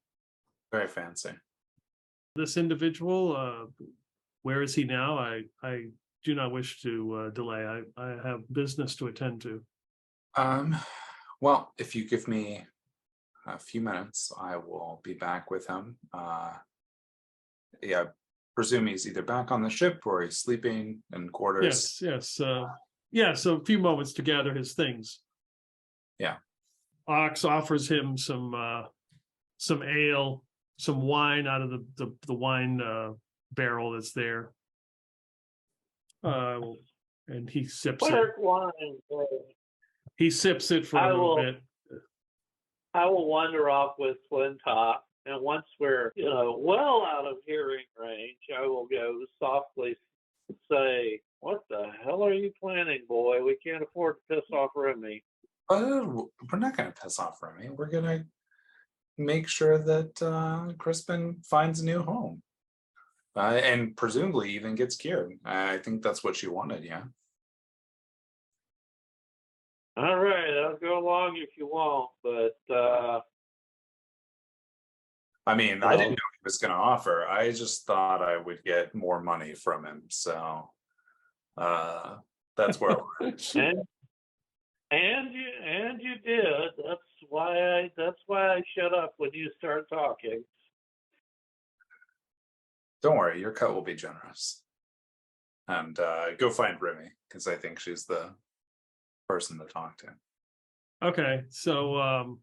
D: Very fancy.
B: This individual, where is he now? I do not wish to delay. I have business to attend to.
D: Well, if you give me a few minutes, I will be back with him. Yeah, I presume he's either back on the ship or he's sleeping in quarters.
B: Yes. Yeah, so a few moments to gather his things.
D: Yeah.
B: Ox offers him some ale, some wine out of the wine barrel that's there. And he sips it.
C: Where's wine?
B: He sips it for a little bit.
C: I will wander off with Clintok, and once we're, well out of hearing range, I will go softly say, "What the hell are you planning, boy? We can't afford to piss off Remy."
D: We're not going to piss off Remy. We're going to make sure that Crispin finds a new home. And presumably even gets cured. I think that's what she wanted, yeah.
C: All right, I'll go along if you want, but
D: I mean, I didn't know he was going to offer. I just thought I would get more money from him. So that's where we're at.
C: and you did. That's why I shut up when you start talking.
D: Don't worry, your cut will be generous. And go find Remy, because I think she's the person to talk to.
B: Okay, so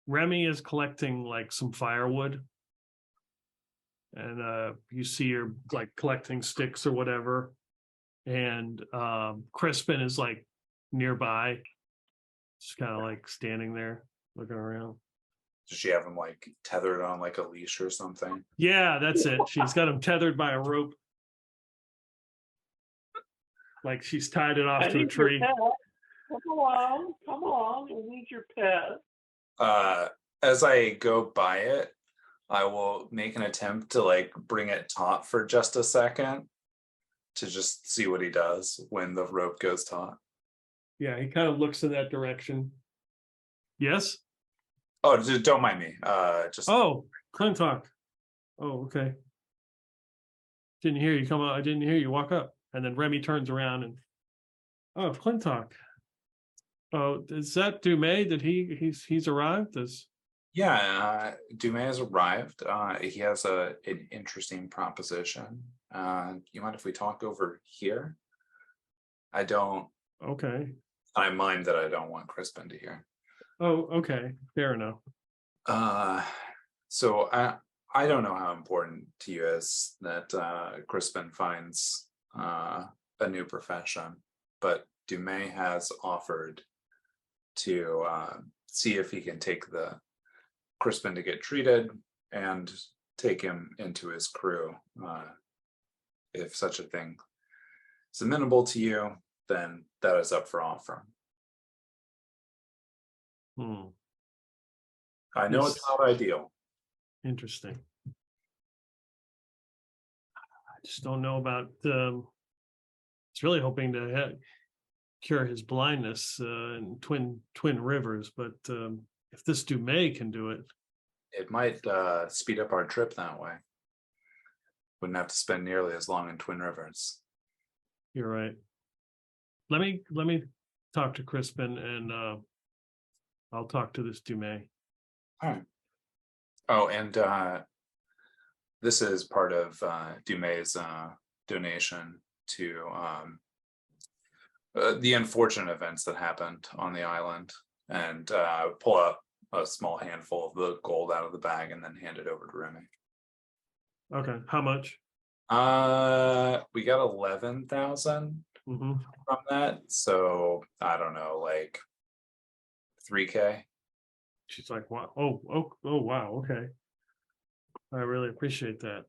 B: Remy is collecting like some firewood. And you see her like collecting sticks or whatever. And Crispin is like nearby, just kind of like standing there looking around.
D: Does she have him like tethered on like a leash or something?
B: Yeah, that's it. She's got him tethered by a rope. Like she's tied it off to a tree.
C: Come on, we need your pet.
D: As I go by it, I will make an attempt to like bring it taut for just a second to just see what he does when the rope goes taut.
B: Yeah, he kind of looks in that direction. Yes?
D: Oh, don't mind me. Just
B: Clintok. Oh, okay. Didn't hear you come out. I didn't hear you walk up. And then Remy turns around and Clintok. Oh, is that Dumay? Did he's arrived?
D: Yeah, Dumay has arrived. He has an interesting proposition. You mind if we talk over here? I don't.
B: Okay.
D: I mind that I don't want Crispin to hear.
B: Oh, okay. Fair enough.
D: So I don't know how important to you is that Crispin finds a new profession, but Dumay has offered to see if he can take the Crispin to get treated and take him into his crew. If such a thing is amenable to you, then that is up for offer. I know it's not ideal.
B: Interesting. I just don't know about. It's really hoping to cure his blindness in Twin Rivers, but if this Dumay can do it,
D: it might speed up our trip that way. Wouldn't have to spend nearly as long in Twin Rivers.
B: You're right. Let me talk to Crispin, and I'll talk to this Dumay.
D: All right. Oh, and this is part of Dumay's donation to the unfortunate events that happened on the island, and pull out a small handful of the gold out of the bag and then hand it over to Remy.
B: Okay, how much?
D: We got 11,000 from that, so I don't know, like 3K.
B: She's like, wow, oh, wow, okay. I really appreciate that.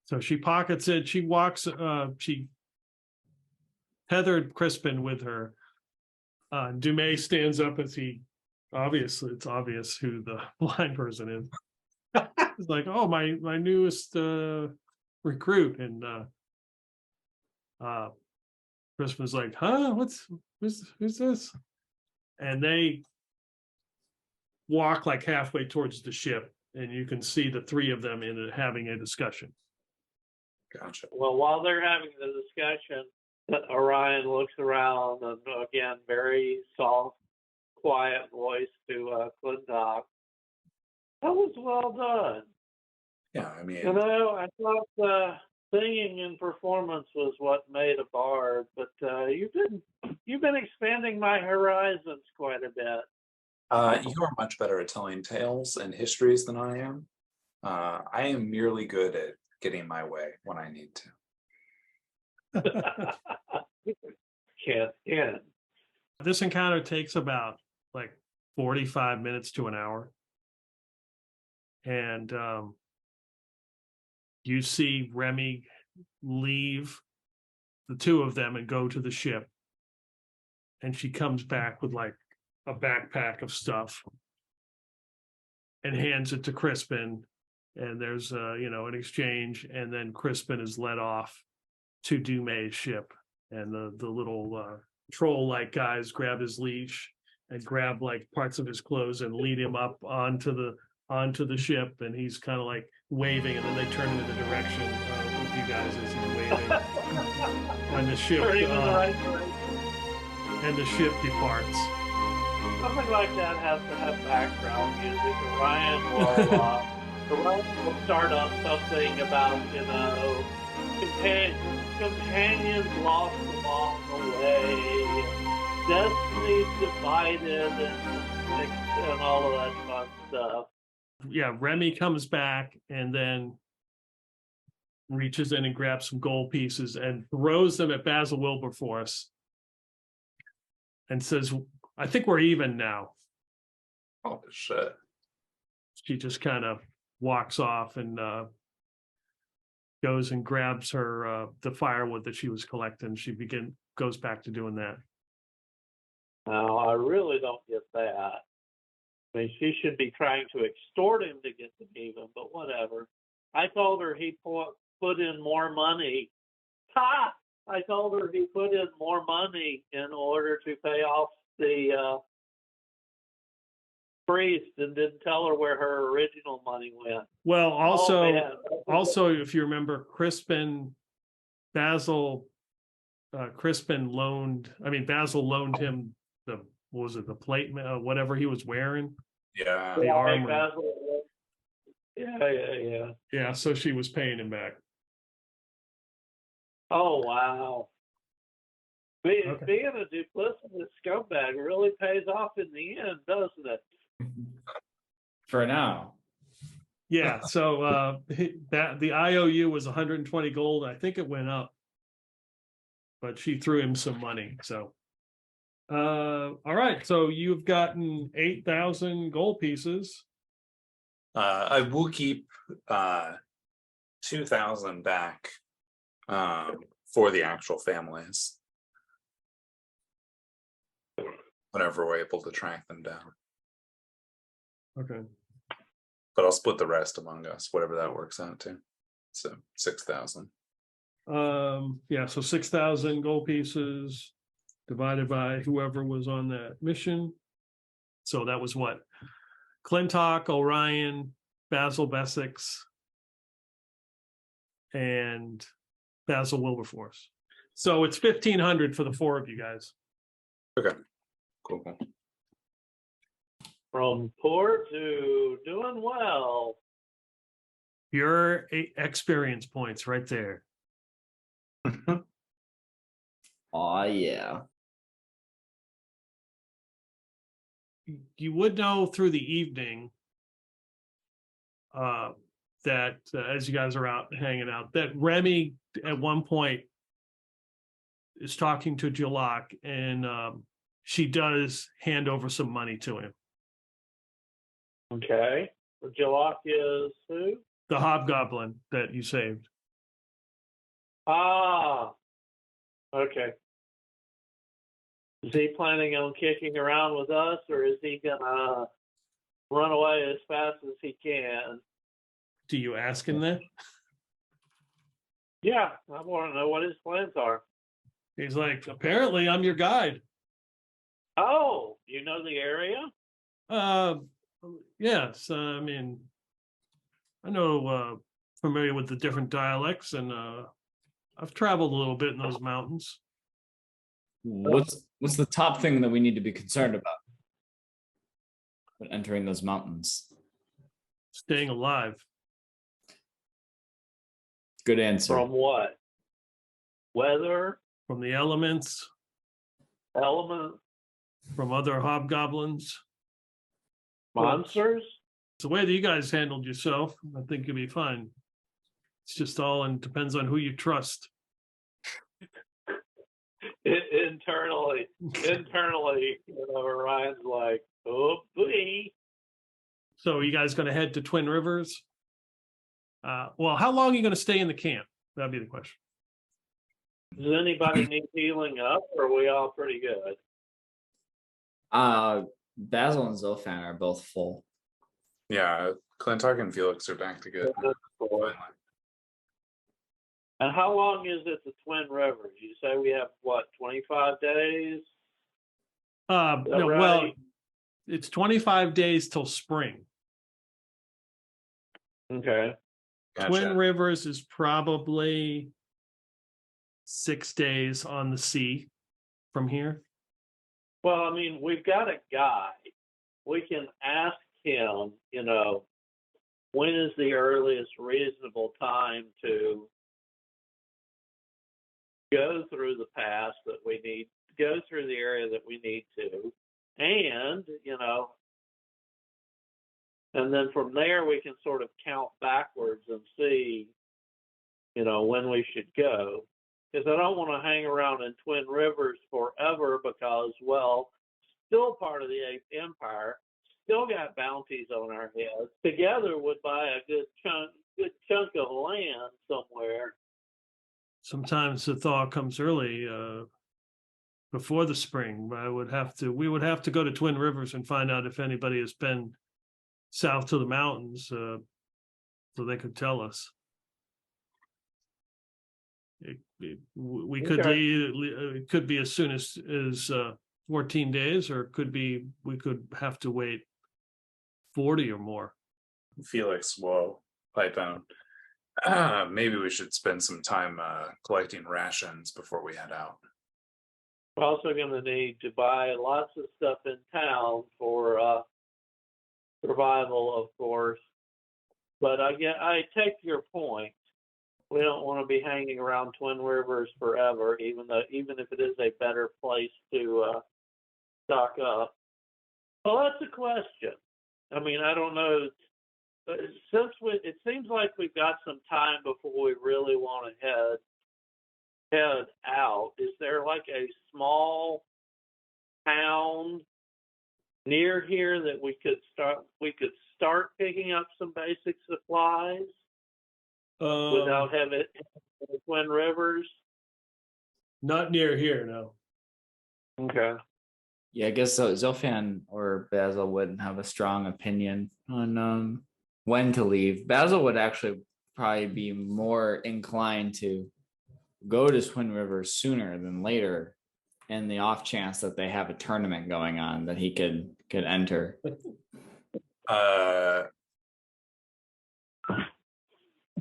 B: So she pockets it. She walks. She tethered Crispin with her. Dumay stands up as it's obvious who the blind person is. It's like, oh, my newest recruit, and Crispin's like, huh? Who's this? And they walk like halfway towards the ship, and you can see the three of them in it having a discussion.
D: Gotcha.
C: Well, while they're having the discussion, Orion looks around and again, very soft, quiet voice to Clintok. That was well done.
D: Yeah, I mean,
C: You know, I thought singing and performance was what made a bard, but you've been expanding my horizons quite a bit.
D: you are much better at telling tales and histories than I am. I am merely good at getting my way when I need to.
C: Can't.
B: This encounter takes about like 45 minutes to an hour. And you see Remy leave the two of them and go to the ship. And she comes back with like a backpack of stuff and hands it to Crispin. And there's an exchange, and then Crispin is led off to Dumay's ship. And the little troll-like guys grab his leash and grab like parts of his clothes and lead him up onto the ship, and he's kind of like waving, and then they turn him in the direction of you guys as he's waving. And the ship
C: Turning in the right direction.
B: and the ship departs.
C: Something like that has to have background music. Orion will start up something about, companions lost along the way, destinies divided, and all of that fun stuff.
B: Yeah, Remy comes back and then reaches in and grabs some gold pieces and throws them at Basil Wilberforce and says, I think we're even now.
D: Oh shit.
B: She just kind of walks off and goes and grabs her the firewood that she was collecting. She goes back to doing that.
C: Now, I really don't get that. I mean, she should be trying to extort him to get them even, but whatever. I told her he put in more money. Ha! I told her he put in more money in order to pay off the priest, and didn't tell her where her original money went.
B: Well, also,
C: Oh,
B: if you remember, Basil loaned him the plate, whatever he was wearing.
D: Yeah.
B: The armor.
C: Basil, yeah.
B: Yeah, so she was paying him back.
C: Oh, wow. Being
B: Okay.
C: a duplicitous scumbag really pays off in the end, doesn't it?
E: For now.
B: Yeah, so the IOU was 120 gold. I think it went up, but she threw him some money. So, all right. So you've gotten 8,000 gold pieces.
D: I will keep 2,000 back for the actual families whenever we're able to track them down.
B: Okay.
D: But I'll split the rest among us, whatever that works out to. So 6,000.
B: Yeah, so 6,000 gold pieces divided by whoever was on that mission. So that was what? Clintok, Orion, Basil Bessex, and Basil Wilberforce. So it's 1,500 for the four of you guys.
D: Okay. Cool.
C: From poor to doing well.
B: Your experience points right there.
E: Oh yeah.
B: You would know through the evening that as you guys are out hanging out, that Remy at one point is talking to Jalak, and she does hand over some money to him.
C: Okay. Jalak is who?
B: The hobgoblin that you saved.
C: Ah. Okay. Is he planning on kicking around with us, or is he gonna run away as fast as he can?
B: Do you ask him that?
C: Yeah, I want to know what his plans are.
B: He's like, apparently I'm your guide.
C: Oh, you know the area?
B: Uh, yes. I mean, I know, familiar with the different dialects, and I've traveled a little bit in those mountains.
E: What's the top thing that we need to be concerned about when entering those mountains?
B: Staying alive.
E: Good answer.
C: From what? Weather,
B: From the elements,
C: element,
B: from other hobgoblins.
C: monsters?
B: It's the way that you guys handled yourself. I think you'll be fine. It's just all and depends on who you trust.
C: Internally, Ryan's like, oh, boy.
B: So are you guys going to head to Twin Rivers? Well, how long are you going to stay in the camp? That'd be the question.
C: Does anybody need healing up, or are we all pretty good?
E: Basil and Zofan are both full.
D: Yeah, Clintok and Felix are back to good. Finally.
C: And how long is it to Twin Rivers? You say we have, what, 25 days?
B: No,
C: right?
B: well, it's 25 days till spring.
C: Okay.
D: Gotcha.
B: Twin Rivers is probably 6 days on the sea from here.
C: Well, I mean, we've got a guy. We can ask him, when is the earliest reasonable time to go through the pass that we need, go through the area that we need to, and, and then from there we can sort of count backwards and see, when we should go. Because I don't want to hang around in Twin Rivers forever because, well, still part of the Eighth Empire, still got bounties on our heads. Together would buy a good chunk of land somewhere.
B: Sometimes the thaw comes early, before the spring. We would have to go to Twin Rivers and find out if anybody has been south to the mountains, so they could tell us. We could it could be as soon as 14 days, or we could have to wait 40 or more.
D: Felix will pipe out. Maybe we should spend some time collecting rations before we head out.
C: We're also going to need to buy lots of stuff in town for survival, of course. But I take your point. We don't want to be hanging around Twin Rivers forever, even if it is a better place to stock up. Well, that's a question. I mean, I don't know. It seems like we've got some time before we really want to head out. Is there like a small town near here that we could start picking up some basic supplies without having Twin Rivers?
B: Not near here, no.
C: Okay.
E: Yeah, I guess Zofan or Basil wouldn't have a strong opinion on when to leave. Basil would actually probably be more inclined to go to Twin Rivers sooner than later, in the off chance that they have a tournament going on that he could enter.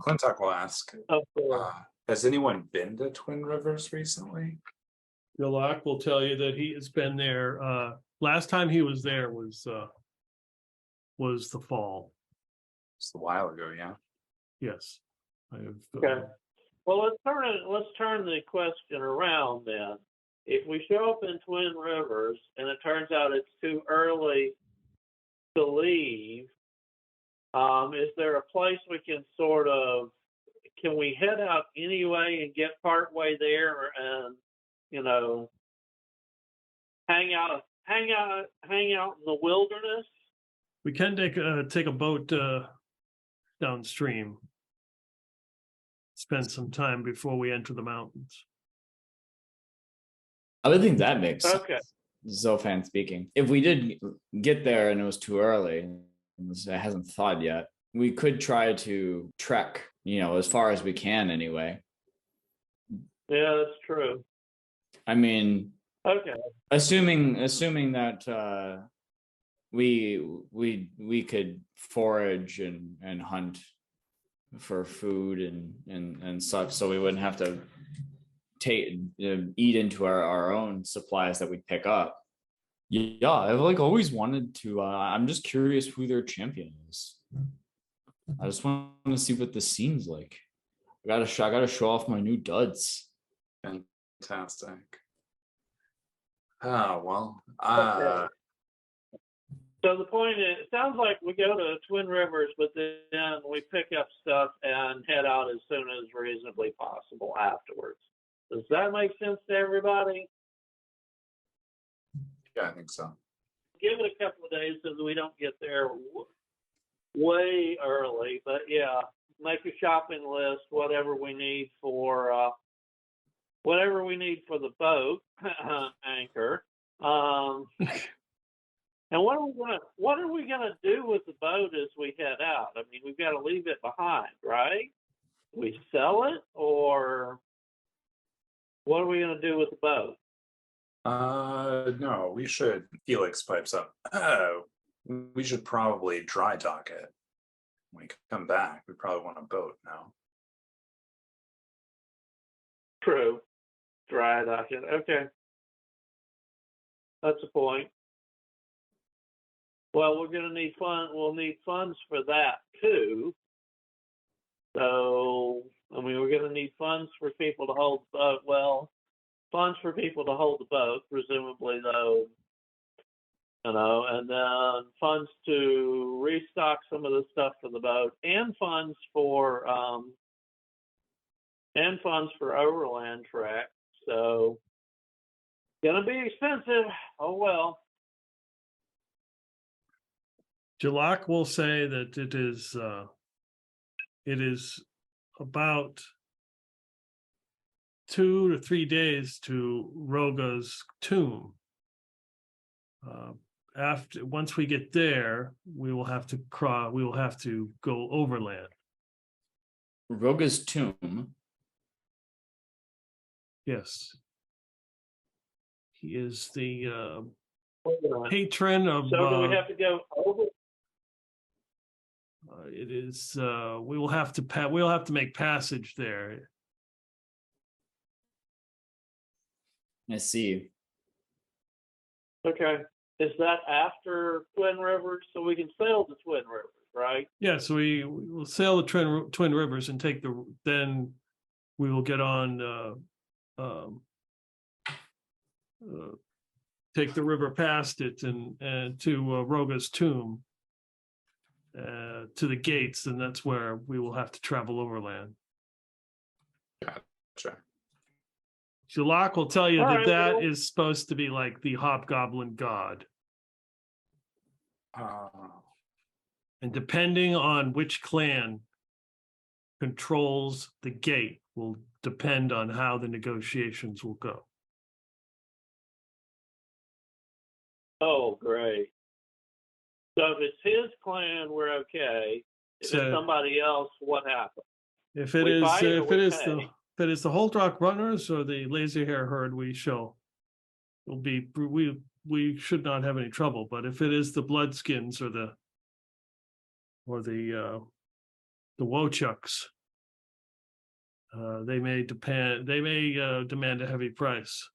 D: Clintok will ask,
C: Of course.
D: has anyone been to Twin Rivers recently?
B: Gillock will tell you that he has been there. Last time he was there was the fall.
D: It's a while ago, yeah.
B: Yes.
C: Okay. Well, let's turn the question around then. If we show up in Twin Rivers and it turns out it's too early to leave, is there a place we can can we head out anyway and get part way there and, hang out in the wilderness?
B: We can take a boat downstream. Spend some time before we enter the mountains.
E: I would think that makes sense.
C: Okay.
E: Zofan speaking. If we did get there and it was too early, it hasn't thawed yet, we could try to trek, as far as we can anyway.
C: Yeah, that's true.
E: I mean,
C: Okay.
E: assuming that we could forage and hunt for food and such, so we wouldn't have to eat into our own supplies that we pick up. Yeah, I've like always wanted to. I'm just curious who their champion is. I just want to see what the scene's like. I gotta show off my new duds.
D: Fantastic. Oh well.
C: Okay. So the point is, it sounds like we go to Twin Rivers, but then we pick up stuff and head out as soon as reasonably possible afterwards. Does that make sense to everybody?
D: Yeah, I think so.
C: Give it a couple of days so that we don't get there way early. But yeah, make a shopping list, whatever we need for the boat anchor. And what are we gonna do with the boat as we head out? I mean, we've got to leave it behind, right? We sell it, or what are we gonna do with the boat?
D: No, we should. Felix pipes up. Oh, we should probably dry dock it. When we come back, we probably want a boat now.
C: True. Dry dock it. Okay. That's a point. Well, we're going to need we'll need funds for that too. So, I mean, we're going to need funds for people to hold the boat. Well, funds for people to hold the boat, presumably, though, and then funds to restock some of the stuff for the boat, and funds for overland trek. So, gonna be expensive. Oh well.
B: Jalak will say that it is about 2 to 3 days to Roga's tomb. Once we get there, we will have to go overland.
E: Roga's tomb.
B: Yes, he is the patron of.
C: So do we have to go over?
B: It is. We will have to. We'll have to make passage there.
E: I see.
C: Okay. Is that after Twin Rivers? So we can sail the Twin Rivers, right?
B: Yeah. So we will sail the Twin Rivers and then we will get on. Take the river past it and to Roga's tomb, to the gates, and that's where we will have to travel overland.
D: Gotcha.
B: Jalak will tell you
C: All
B: that
C: right,
B: is supposed to be like the hobgoblin god. And depending on which clan controls the gate will depend on how the negotiations will go.
C: Oh, great. So if it's his clan, we're okay. If
B: So-
C: it's somebody else, what happens?
B: If it
C: We
B: is,
C: fight or
B: if
C: we
B: it is
C: pay?
B: the, if it is the Holdrock Runners or the Lazy Hair Herd, we should not have any trouble. But if it is the Bloodskins or the Wochucks, they may demand a heavy price.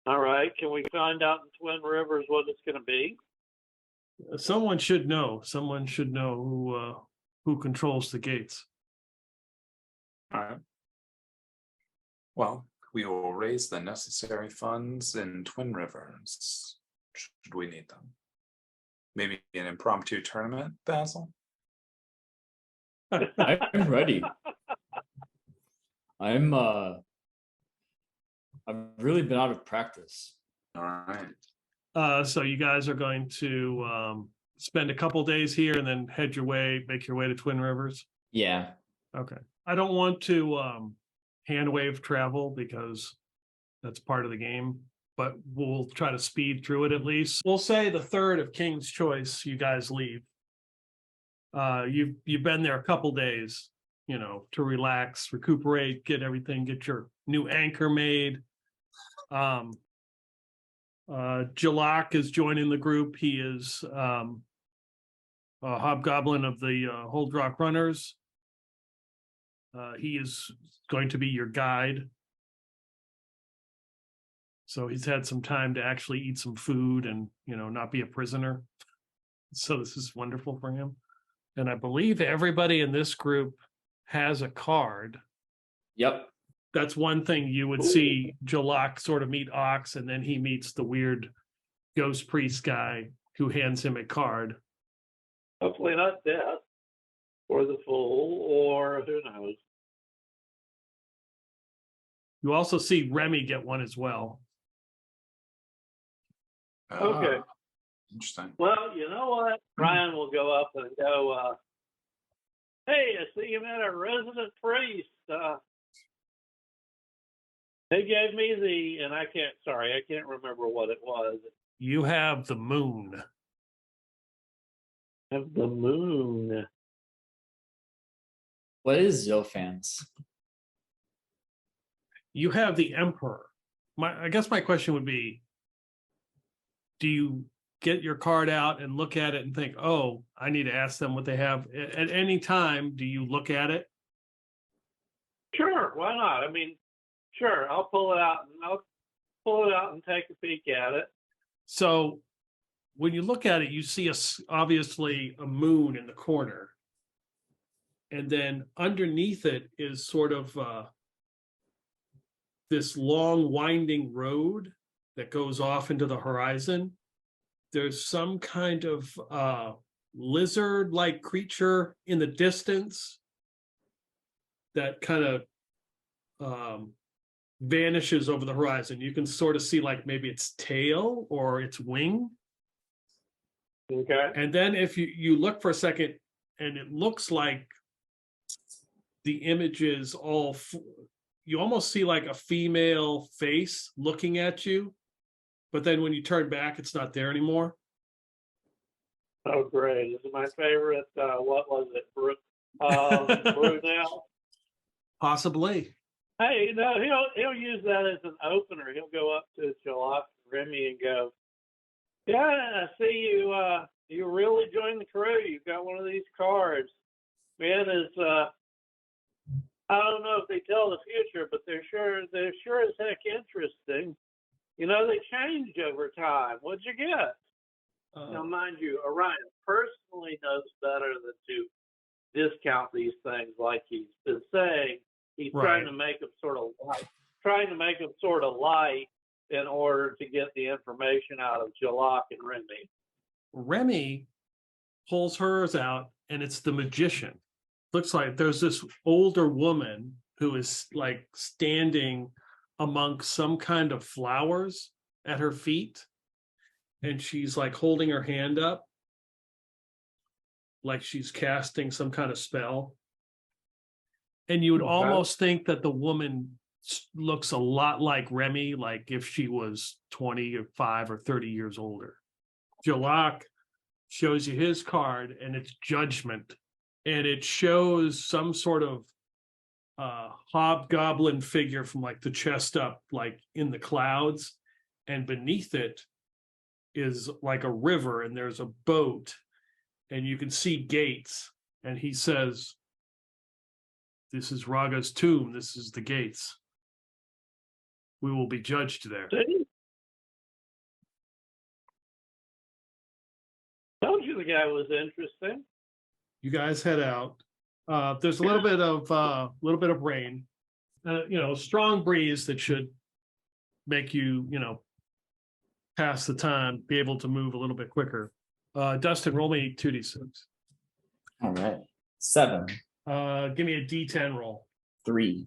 C: All right. Can we find out in Twin Rivers what it's going to be?
B: Someone should know. Someone should know who controls the gates.
D: All right. Well, we will raise the necessary funds in Twin Rivers, should we need them. Maybe an impromptu tournament, Basil?
E: I'm ready. I've really been out of practice.
D: All right.
B: So you guys are going to spend a couple days here and then make your way to Twin Rivers?
E: Yeah.
B: Okay. I don't want to hand wave travel because that's part of the game, but we'll try to speed through it at least. We'll say the 3rd of King's Choice, you guys leave. You've been there a couple days. to relax, recuperate, get everything, get your new anchor made. Jalak is joining the group. He is a hobgoblin of the Hold Rock Runners. He is going to be your guide. So he's had some time to actually eat some food and, not be a prisoner. So this is wonderful for him. And I believe everybody in this group has a card.
E: Yep.
B: That's one thing you would see Jalak sort of meet Ox, and then he meets the weird ghost priest guy who hands him a card.
C: Hopefully not death or the fool or who knows.
B: You also see Remy get one as well.
C: Okay.
D: Interesting.
C: Well, you know what? Ryan will go up and go, hey, I see you met a resident priest. They gave me and I can't remember what it was.
B: You have the moon.
C: Of the moon.
E: What is Zophans?
B: You have the emperor. I guess my question would be, do you get your card out and look at it and think, oh, I need to ask them what they have? At any time, do you look at it?
C: Sure, why not? I mean, sure, I'll pull it out and take a peek at it.
B: So when you look at it, you see obviously a moon in the corner. And then underneath it is sort of this long winding road that goes off into the horizon. There's some kind of lizard-like creature in the distance that kind of vanishes over the horizon. You can sort of see like maybe its tail or its wing.
C: Okay.
B: And then if you look for a second, and it looks like the image is you almost see like a female face looking at you, but then when you turn back, it's not there anymore.
C: Oh, great. This is my favorite, what was it, Brunel?
B: Possibly.
C: Hey, he'll use that as an opener. He'll go up to Jalak and Remy and go, yeah, I see you really joined the crew. You've got one of these cards. Man, I don't know if they tell the future, but they're sure as heck interesting. They change over time. What'd you get? Now, mind you, Orion personally knows better than to discount these things like he's been saying. He's
B: Right.
C: trying to make them sort of light in order to get the information out of Jalak and Remy.
B: Remy pulls hers out, and it's the magician. Looks like there's this older woman who is like standing amongst some kind of flowers at her feet, and she's like holding her hand up like she's casting some kind of spell. And you would almost think that the woman looks a lot like Remy, like if she was 25 or 30 years older. Jalak shows you his card, and it's Judgment, and it shows some sort of hobgoblin figure from like the chest up, like in the clouds, and beneath it is like a river, and there's a boat, and you can see gates, and he says, this is Raga's tomb. This is the gates. We will be judged there.
C: See? Told you the guy was interesting.
B: You guys head out. There's a little bit of rain, strong breeze that should make you, pass the time, be able to move a little bit quicker. Dustin, roll me 2d6.
E: All right. 7.
B: Give me a D10 roll.
E: 3.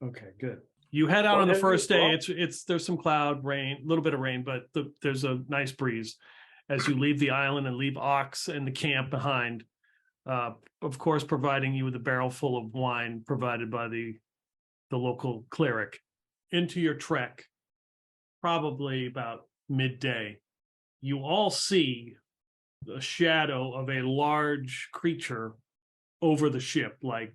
B: Okay, good. You head out on the
C: Well,
B: first day.
C: well-
B: There's some cloud, rain, a little bit of rain, but there's a nice breeze as you leave the island and leave Ox and the camp behind. Of course, providing you with a barrel full of wine provided by the local cleric. Into your trek, probably about midday, you all see the shadow of a large creature over the ship, like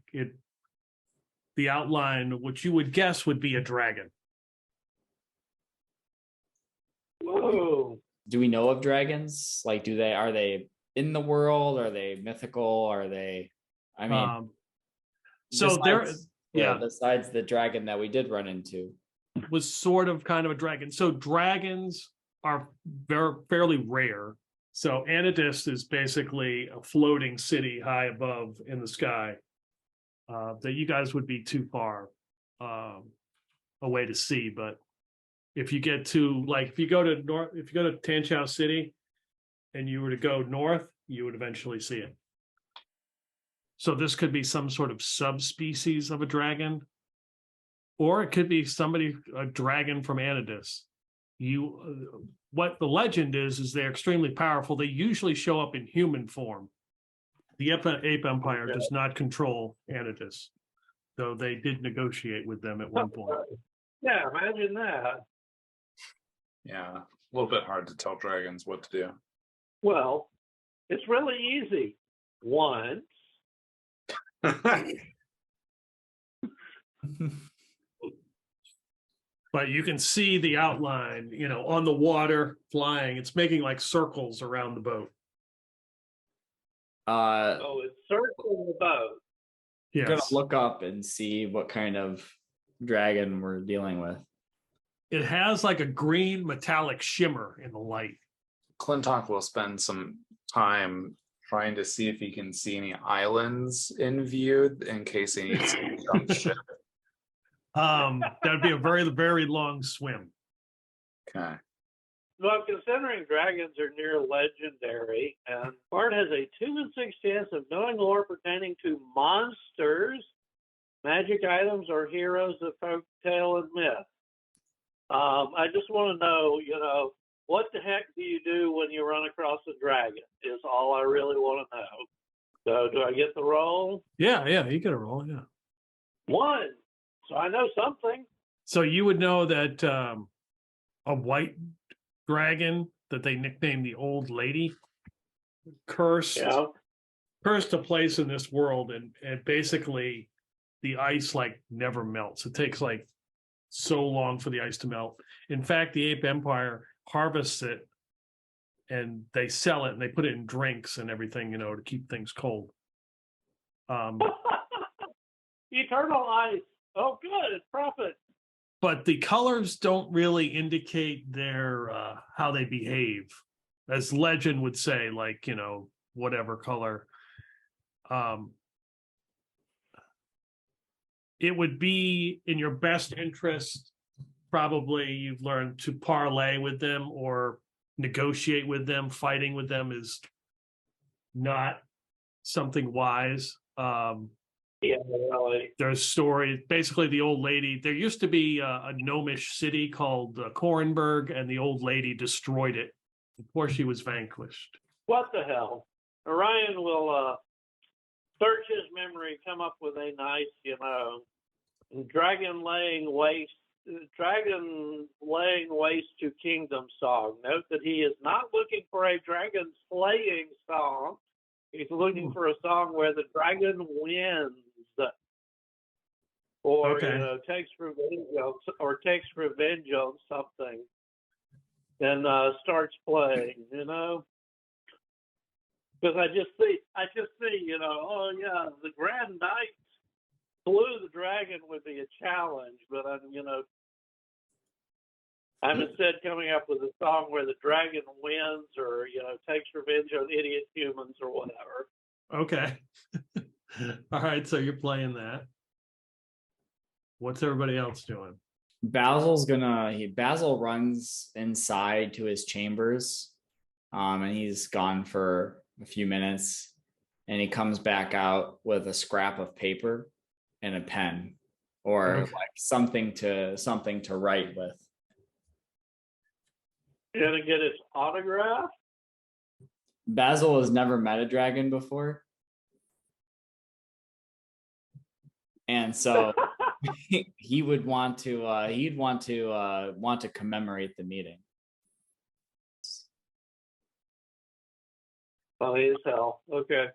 B: the outline, which you would guess would be a dragon.
C: Whoa.
E: Do we know of dragons? Like, are they in the world? Are they mythical? Are they, I mean,
B: So there,
E: besides the dragon that we did run into.
B: was sort of kind of a dragon. So dragons are fairly rare. So Anadis is basically a floating city high above in the sky that you guys would be too far away to see. But if you get to, like, if you go to Tanchao City and you were to go north, you would eventually see it. So this could be some sort of subspecies of a dragon, or it could be a dragon from Anadis. What the legend is they're extremely powerful. They usually show up in human form. The Ape Empire does not control Anadis, though they did negotiate with them at one point.
C: Yeah, imagine that.
D: Yeah, a little bit hard to tell dragons what to do.
C: Well, it's really easy. Once.
B: But you can see the outline, on the water flying. It's making like circles around the boat.
C: It's circling the boat.
B: Yes.
E: I'm gonna look up and see what kind of dragon we're dealing with.
B: It has like a green metallic shimmer in the light.
D: Clintok will spend some time trying to see if he can see any islands in view in case he needs to jump ship.
B: That'd be a very, very long swim.
D: Okay.
C: Well, considering dragons are near legendary, and Bart has a 2 in 6 chance of knowing lore pertaining to monsters, magic items, or heroes of folk tale and myth. I just want to know, what the heck do you do when you run across a dragon is all I really want to know. So do I get the roll?
B: Yeah, you get a roll, yeah.
C: 1. So I know something.
B: So you would know that a white dragon that they nicknamed the Old Lady, cursed a place in this world, and basically the ice like never melts. It takes like so long for the ice to melt. In fact, the Ape Empire harvests it and they sell it and they put it in drinks and everything, to keep things cold.
C: Eternal ice. Oh, good. It's profit.
B: But the colors don't really indicate their how they behave, as legend would say, like, whatever color. It would be in your best interest, probably, you've learned, to parlay with them or negotiate with them. Fighting with them is not something wise.
C: Yeah, really.
B: There's stories. Basically, the old lady. There used to be a gnomish city called Korenberg, and the old lady destroyed it before she was vanquished.
C: What the hell? Orion will search his memory, come up with a nice, dragon laying waste to kingdom song. Note that he is not looking for a dragon slaying song. He's looking for a song where the dragon wins, or takes revenge on something, and starts playing. Because I just see, the Grand Knight slew the dragon would be a challenge, but I'm instead coming up with a song where the dragon wins, or takes revenge on idiot humans or whatever.
B: Okay. All right, so you're playing that. What's everybody else doing?
E: Basil runs inside to his chambers, and he's gone for a few minutes, and he comes back out with a scrap of paper and a pen, or like something to write with.
C: You're gonna get his autograph?
E: Basil has never met a dragon before, and so he would want to commemorate the meeting.
C: Funny as hell. Okay.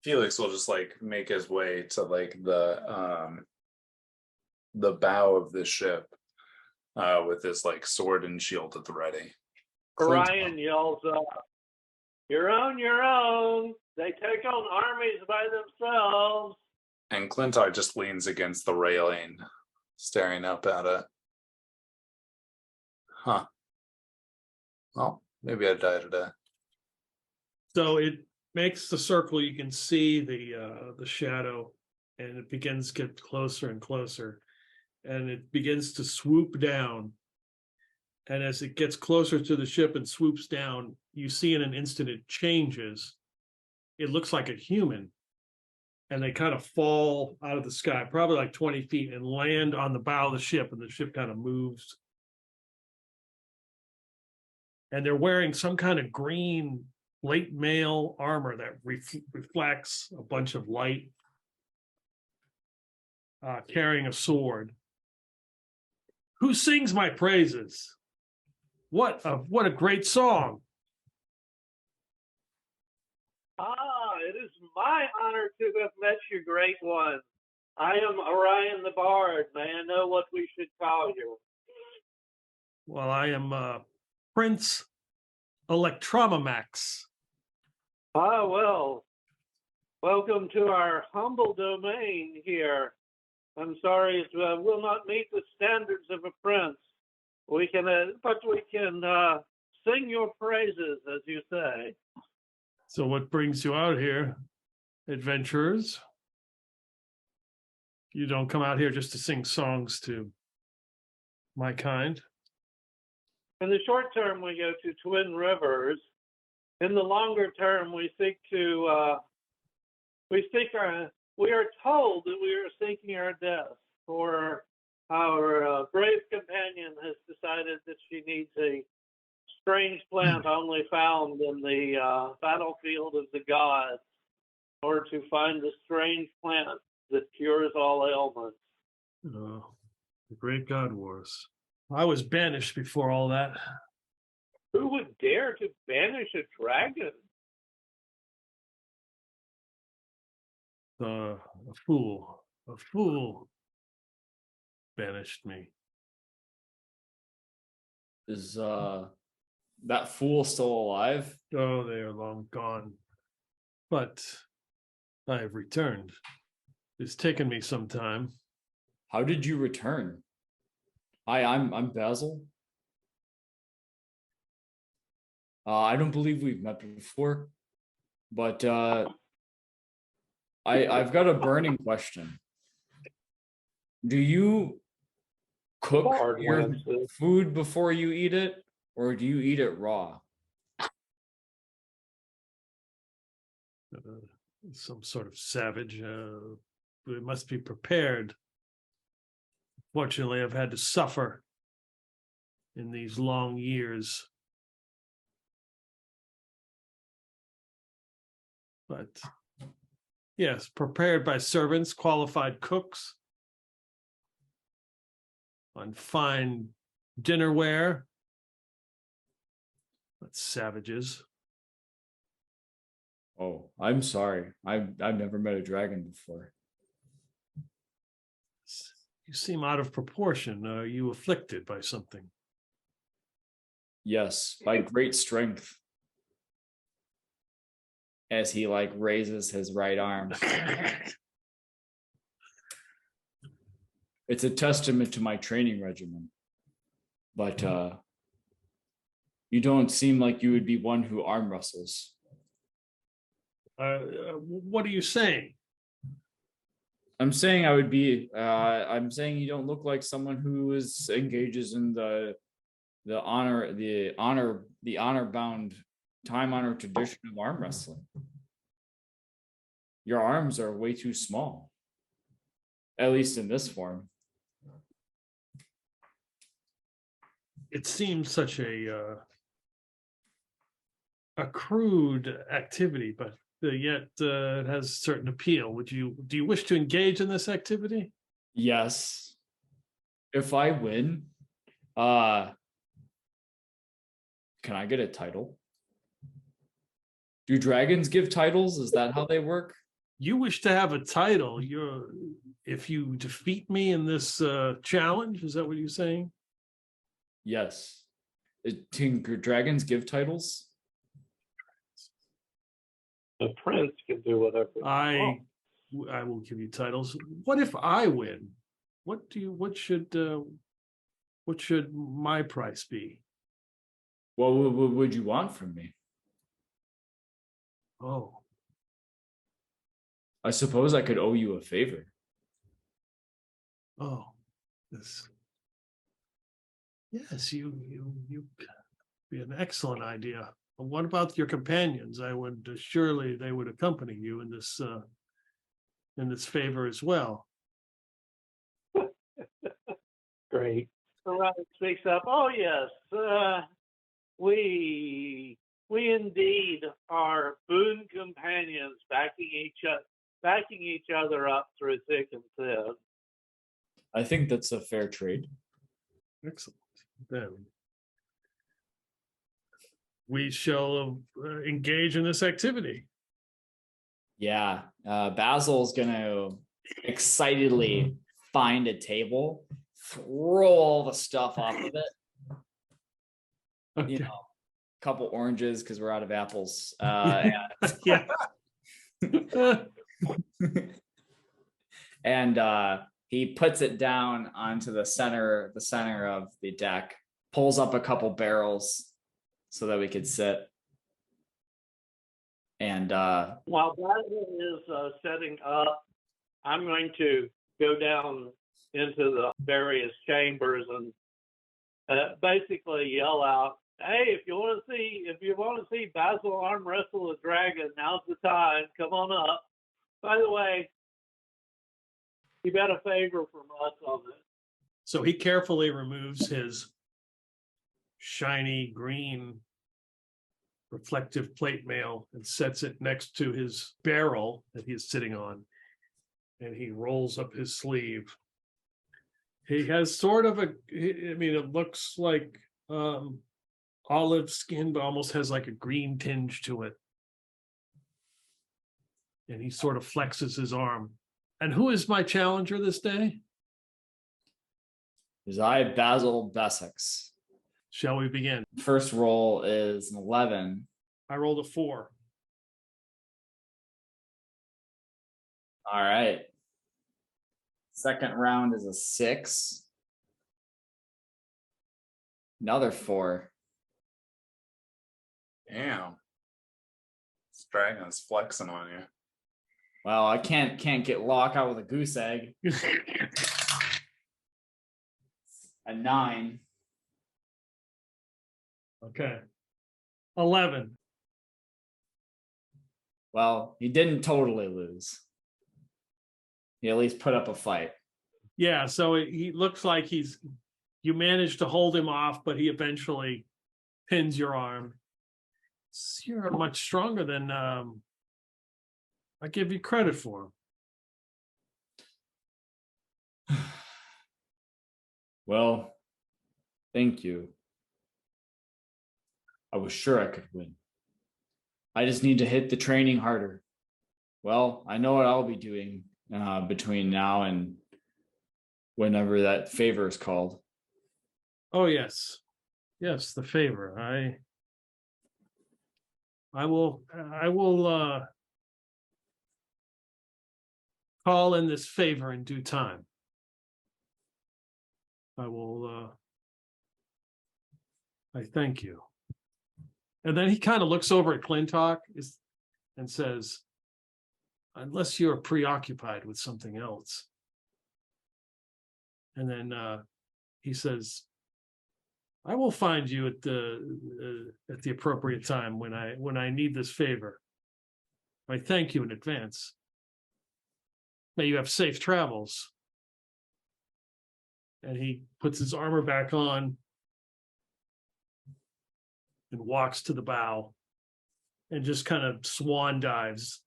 D: Felix will just like make his way to like the bow of the ship with his like sword and shield at the ready.
C: Orion yells up, "You're on your own. They take on armies by themselves."
D: And Clintok just leans against the railing, staring up at it. Huh. Well, maybe I die today.
B: So it makes the circle. You can see the shadow, and it begins to get closer and closer, and it begins to swoop down. And as it gets closer to the ship and swoops down, you see in an instant it changes. It looks like a human, and they kind of fall out of the sky, probably like 20 feet, and land on the bow of the ship, and the ship kind of moves. And they're wearing some kind of green late mail armor that reflects a bunch of light, carrying a sword. Who sings my praises? What a great song.
C: It is my honor to have met you, great one. I am Orion the Bard. May I know what we should call you?
B: Well, I am Prince Electramax.
C: Well, welcome to our humble domain here. I'm sorry it will not meet the standards of a prince. But we can sing your praises, as you say.
B: So what brings you out here, adventurers? You don't come out here just to sing songs to my kind.
C: In the short term, we go to Twin Rivers. In the longer term, we are told that we are seeking our death, for our brave companion has decided that she needs a strange plant only found in the battlefield of the gods, in order to find the strange plant that cures all ailments.
B: Oh, the great God Wars. I was banished before all that.
C: Who would dare to banish a dragon?
B: A fool banished me.
E: Is that fool still alive?
B: Oh, they are long gone. But I have returned. It's taken me some time.
E: How did you return? Hi, I'm Basil. I don't believe we've met before, but I've got a burning question. Do you cook your food before you eat it, or do you eat it raw?
B: Some sort of savage. It must be prepared. Fortunately, I've had to suffer in these long years. But yes, prepared by servants, qualified cooks, on fine dinnerware. That's savages.
E: Oh, I'm sorry. I've never met a dragon before.
B: You seem out of proportion. Are you afflicted by something?
E: Yes, by great strength. As he like raises his right arm. It's a testament to my training regimen. But you don't seem like you would be one who arm wrestles.
B: What are you saying?
E: I'm saying I would be. I'm saying you don't look like someone who engages in the honor bound, time honored tradition of arm wrestling. Your arms are way too small, at least in this form.
B: It seems such a crude activity, but yet it has certain appeal. Do you wish to engage in this activity?
E: Yes. If I win, can I get a title? Do dragons give titles? Is that how they work?
B: you wish to have a title. If you defeat me in this challenge, is that what you're saying?
E: Yes. Can dragons give titles?
C: The prince can do whatever.
B: I will give you titles. What if I win? What should my price be?
E: What would you want from me?
B: Oh,
E: I suppose I could owe you a favor.
B: oh, this. Yes, you be an excellent idea. But what about your companions? I would surely they would accompany you in this favor as well.
C: Great. Orion speaks up. Oh yes, we indeed are boon companions, backing each other up through thick and thin.
E: I think that's a fair trade.
B: Excellent. Then we shall engage in this activity.
E: Yeah. Basil's gonna excitedly find a table, throw all the stuff off of it.
B: Okay.
E: You know, a couple oranges because we're out of apples.
B: Yeah.
E: And he puts it down onto the center of the deck, pulls up a couple barrels so that we could sit. And
C: While Basil is setting up, I'm going to go down into the various chambers and basically yell out, "Hey, if you want to see Basil arm wrestle a dragon, now's the time. Come on up. By the way, you got a favor from us on this."
B: So he carefully removes his shiny green reflective plate mail and sets it next to his barrel that he's sitting on. And he rolls up his sleeve. He has sort of it looks like olive skin, but almost has like a green tinge to it. And he sort of flexes his arm. And who is my challenger this day?
E: is I Basil Bessex.
B: Shall we begin?
E: First roll is an 11.
B: I rolled a 4.
E: All right. Second round is a 6. Another 4.
D: Damn. This dragon is flexing on you.
E: Well, I can't get locked out with a goose egg. A 9.
B: Okay. 11.
E: Well, he didn't totally lose. He at least put up a fight.
B: Yeah, so he looks like you managed to hold him off, but he eventually pins your arm. You're much stronger than I give you credit for.
E: Well, thank you. I was sure I could win. I just need to hit the training harder. Well, I know what I'll be doing between now and whenever that favor is called.
B: Oh yes, yes, the favor. I will call in this favor in due time. I thank you. And then he kind of looks over at Clintok and says, "Unless you're preoccupied with something else." And then he says, "I will find you at the appropriate time when I need this favor. I thank you in advance. May you have safe travels." And he puts his armor back on and walks to the bow and just kind of swan dives.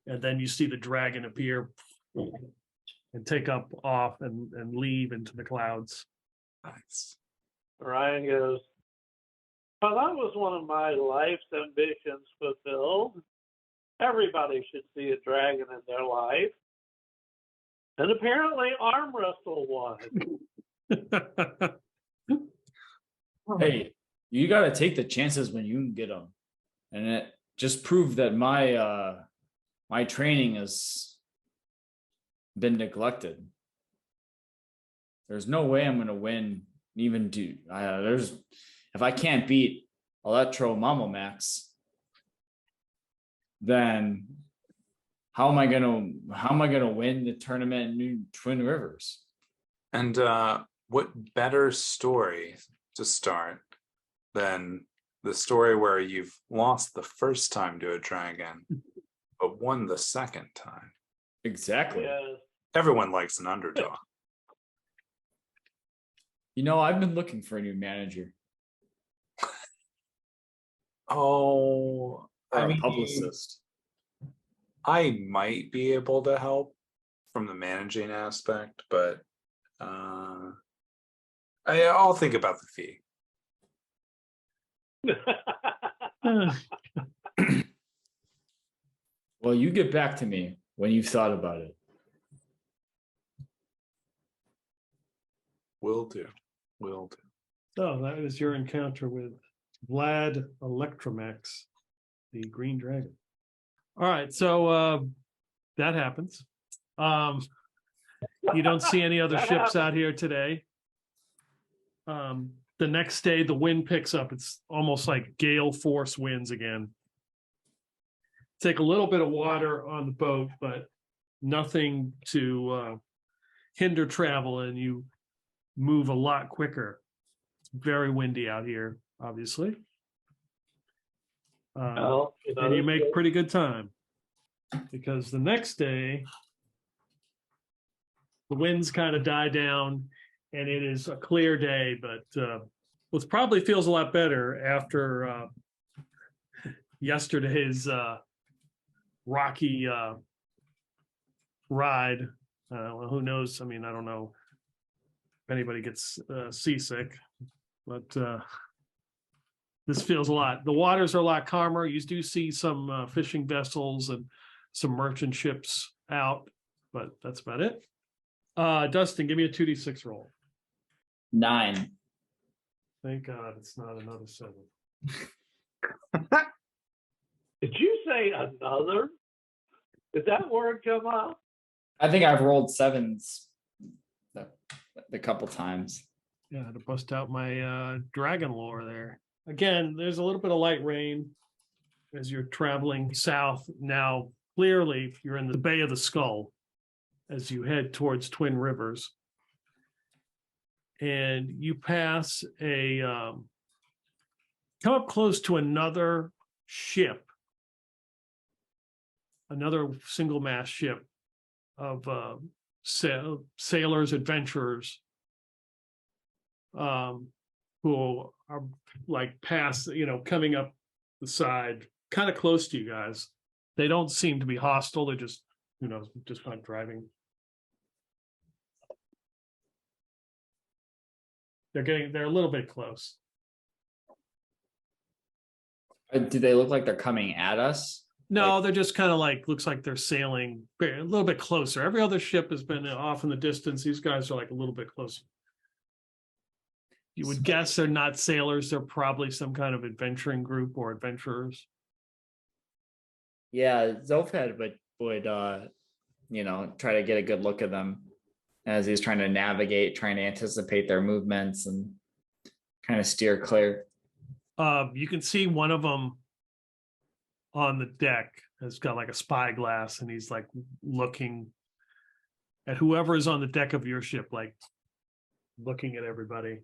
B: And then you see the dragon appear and take off and leave into the clouds.
D: Nice.
C: Ryan goes, "Well, that was one of my life's ambitions fulfilled. Everybody should see a dragon in their life. And apparently arm wrestle one.
E: Hey, you got to take the chances when you can get them, and it just proved that my training has been neglected. There's no way I'm going to win. Even if I can't beat Electramax, then how am I gonna win the tournament in New Twin Rivers?
D: And what better story to start than the story where you've lost the first time to a dragon, but won the second time?
E: Exactly.
C: Yes.
D: Everyone likes an underdog.
E: I've been looking for a new manager.
D: Oh,
E: Or
D: I
E: a
D: mean,
E: publicist.
D: I might be able to help from the managing aspect, but I'll think about the fee.
E: Well, you get back to me when you've thought about it.
D: Will do.
B: So that is your encounter with Vlad Electramax, the Green Dragon. All right, so that happens. You don't see any other ships out here today. The next day, the wind picks up. It's almost like gale force winds again. Take a little bit of water on the boat, but nothing to hinder travel, and you move a lot quicker. It's very windy out here, obviously. And you make pretty good time, because the next day the winds kind of die down and it is a clear day, but what probably feels a lot better after yesterday's rocky ride. Who knows? I mean, I don't know if anybody gets seasick, but this feels the waters are a lot calmer. You do see some fishing vessels and some merchant ships out, but that's about it. Dustin, give me a 2d6 roll.
E: 9.
B: Thank God it's not another 7.
C: Did you say another? Did that word come up?
E: I think I've rolled 7s a couple times.
B: Yeah, I had to bust out my dragon lore there. Again, there's a little bit of light rain as you're traveling south. Now, clearly, you're in the Bay of the Skull as you head towards Twin Rivers. And you pass come up close to another ship, another single mast ship of sailors, adventurers, who are like past, coming up the side, kind of close to you guys. They don't seem to be hostile. They're just, just not driving. They're a little bit close.
E: Do they look like they're coming at us?
B: No, they're just kind of looks like they're sailing a little bit closer. Every other ship has been off in the distance. These guys are like a little bit closer. You would guess they're not sailors. They're probably some kind of adventuring group or adventurers.
E: Yeah, Zofed would try to get a good look at them as he's trying to navigate, trying to anticipate their movements and kind of steer clear.
B: You can see one of them on the deck has got like a spyglass, and he's like looking at whoever is on the deck of your ship, like looking at everybody.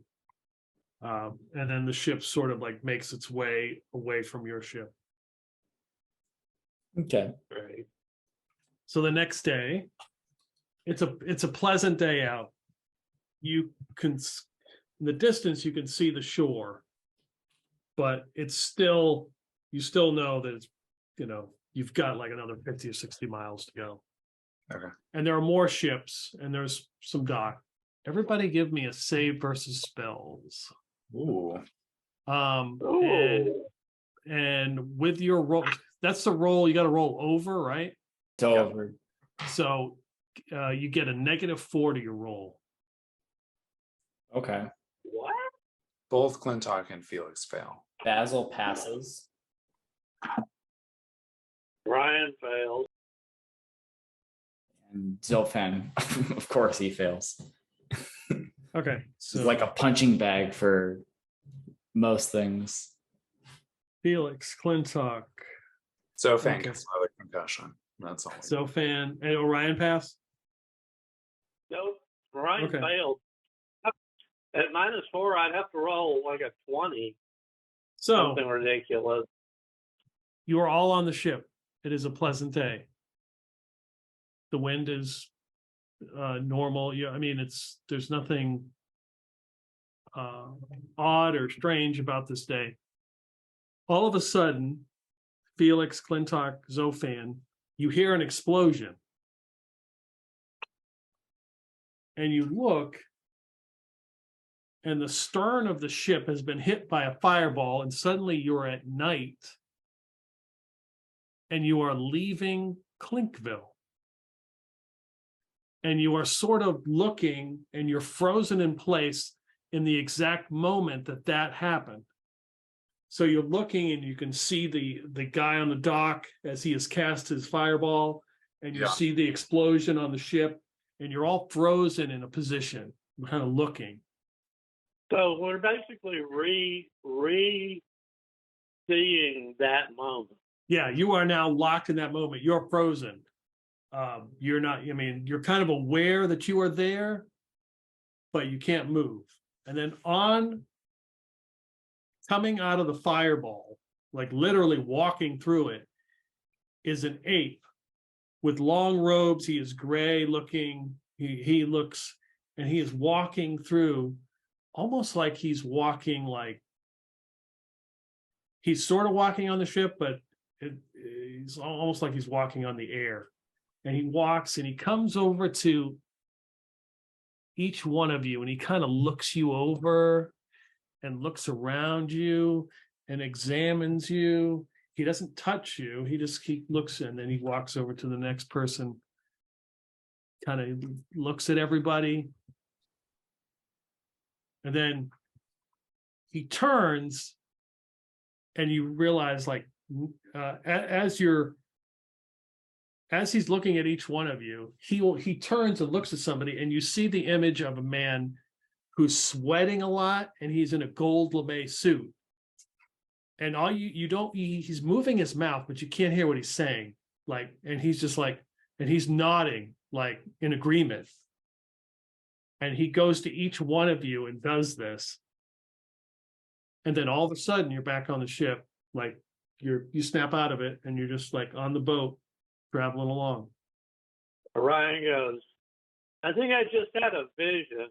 B: And then the ship sort of like makes its way away from your ship.
E: Okay.
B: Right. So the next day, it's a pleasant day out. You can, in the distance, you can see the shore, but you still know that it's, you've got like another 50 or 60 miles to go.
D: Okay.
B: And there are more ships, and there's some dock. Everybody give me a save versus spells.
D: Ooh.
B: And with your roll, that's the roll. You got to roll over, right?
E: It's over.
B: So you get a -4 to your roll.
E: Okay.
C: What?
D: Both Clintok and Felix fail.
E: Basil passes.
C: Ryan fails.
E: And Zolfan, of course, he fails.
B: Okay,
E: So
B: so
E: like a punching bag for most things.
B: Felix, Clintok,
D: So Fan
B: Okay.
D: gets another concussion. That's all.
B: Zofan, and Orion pass.
C: Nope. Ryan
B: Okay.
C: failed. At -4, I'd have to roll like a 20.
B: So
C: Something ridiculous.
B: you are all on the ship. It is a pleasant day. The wind is normal. I mean, there's nothing odd or strange about this day. All of a sudden, Felix, Clintok, Zofan, you hear an explosion. And you look, and the stern of the ship has been hit by a fireball, and suddenly you're at night, and you are leaving Clinkville. And you are sort of looking, and you're frozen in place in the exact moment that happened. So you're looking, and you can see the guy on the dock as he has cast his fireball, and you see the explosion on the ship, and you're all frozen in a position, kind of looking.
C: So we're basically seeing that moment.
B: Yeah, you are now locked in that moment. You're frozen. You're not, I mean, you're kind of aware that you are there, but you can't move. And then coming out of the fireball, like literally walking through it, is an ape with long robes. He is gray looking. He looks, and he is walking through almost like he's walking, like he's sort of walking on the ship, but he's almost like he's walking on the air. And he walks and he comes over to each one of you, and he kind of looks you over and looks around you and examines you. He doesn't touch you. He looks, and then he walks over to the next person, kind of looks at everybody. And then he turns, and you realize, like, as he's looking at each one of you, he turns and looks at somebody, and you see the image of a man who's sweating a lot, and he's in a gold lame suit. And all he's moving his mouth, but you can't hear what he's saying. Like, and he's just like, and he's nodding, like in agreement. And he goes to each one of you and does this. And then all of a sudden you're back on the ship, like you snap out of it, and you're just like on the boat traveling along.
C: Ryan goes, I think I just had a vision.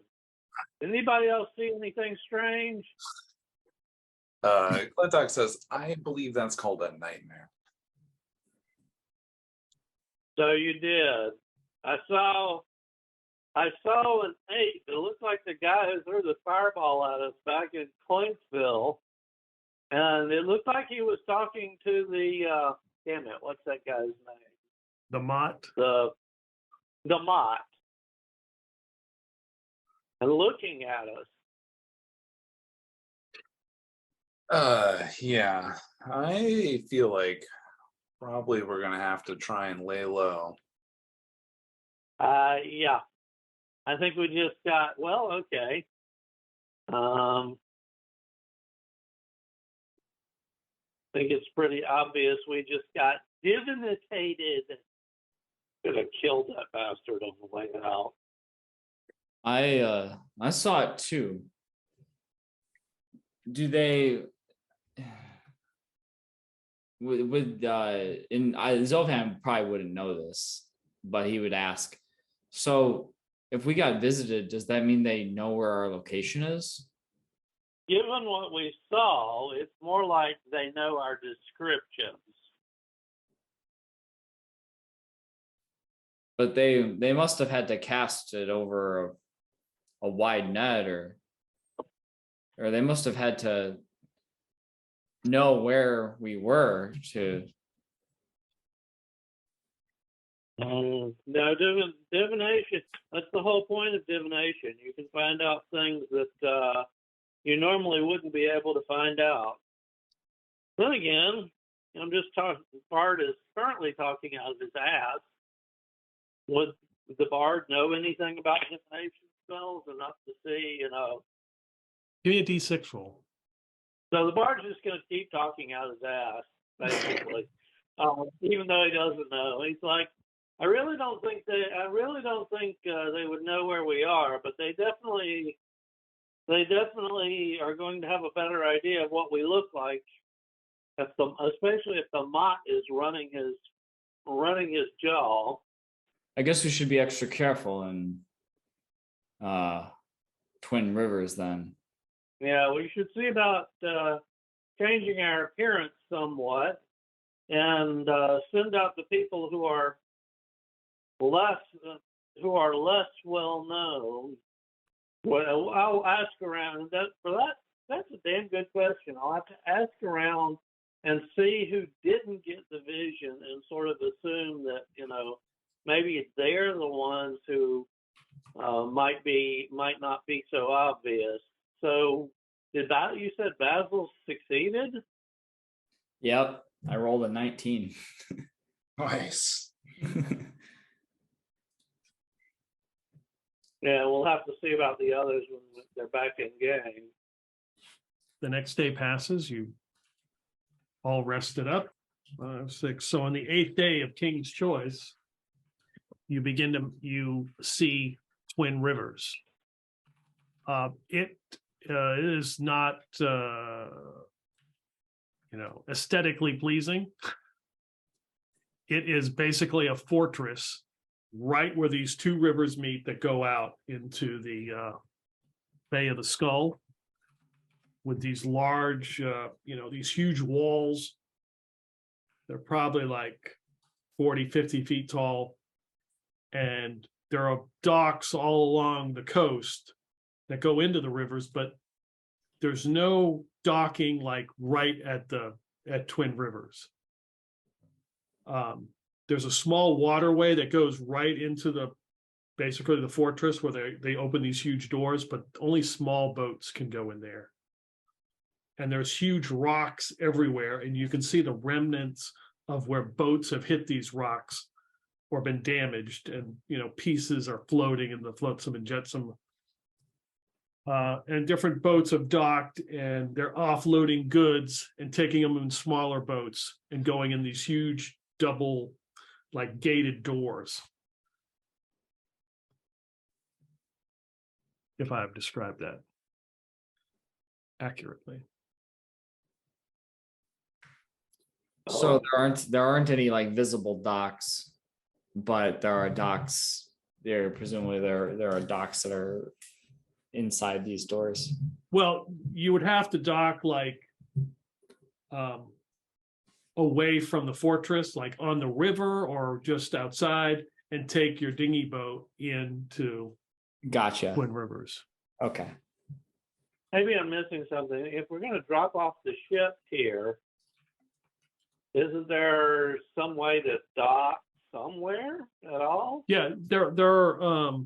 C: Anybody else see anything strange?
D: Clintok says, I believe that's called a nightmare.
C: So you did. I saw an ape. It looked like the guy who threw the fireball at us back in Clinksville. And it looked like he was talking to the, damn it, what's that guy's name?
B: The Mott.
C: The Mott. And looking at us.
D: Yeah, I feel like probably we're gonna have to try and lay low.
C: Yeah. I think we just got, well, okay. I think it's pretty obvious we just got divinated. Could have killed that bastard on the way out.
E: I saw it too. Do they Zolfan probably wouldn't know this, but he would ask, so if we got visited, does that mean they know where our location is?
C: Given what we saw, it's more like they know our descriptions.
E: But they must have had to cast it over a wide net, or they must have had to know where we were to
C: No, divination. That's the whole point of divination. You can find out things that you normally wouldn't be able to find out. Then again, I'm just talking. Bard is currently talking out of his ass. Would the Bard know anything about divination spells enough to see,
B: Give me a D6 roll.
C: So the Bard's just going to keep talking out his ass, basically, even though he doesn't know. He's like, I really don't think they would know where we are, but they definitely are going to have a better idea of what we look like, especially if the Mott is running his jaw.
E: I guess we should be extra careful in Twin Rivers then.
C: Yeah, we should see about changing our appearance somewhat, and send out the people who are less well known. Well, I'll ask around. That's a damn good question. I'll have to ask around and see who didn't get the vision, and sort of assume that maybe they're the ones who might not be so obvious. So you said Basil succeeded?
E: Yep, I rolled a 19.
D: Nice.
C: Yeah, we'll have to see about the others when they're back in game.
B: The next day passes. You all rested up. 6. So on the 8th day of King's Choice, you see Twin Rivers. It is not aesthetically pleasing. It is basically a fortress right where these two rivers meet that go out into the Bay of the Skull, with these large these huge walls. They're probably like 40-50 feet tall, and there are docks all along the coast that go into the rivers, but there's no docking like right at Twin Rivers. There's a small waterway that goes right into basically the fortress, where they open these huge doors, but only small boats can go in there. And there's huge rocks everywhere, and you can see the remnants of where boats have hit these rocks or been damaged, and pieces are floating in the flotsam and jetsam. And different boats have docked, and they're offloading goods and taking them in smaller boats and going in these huge double, like, gated doors. If I have described that accurately.
E: So there aren't any like visible docks, but there are docks. Presumably there are docks that are inside these doors.
B: Well, you would have to dock like away from the fortress, like on the river or just outside, and take your dinghy boat into
E: Gotcha.
B: Twin Rivers.
E: Okay.
C: Maybe I'm missing something. If we're going to drop off the ship here, isn't there some way to dock somewhere at all?
B: Yeah, there are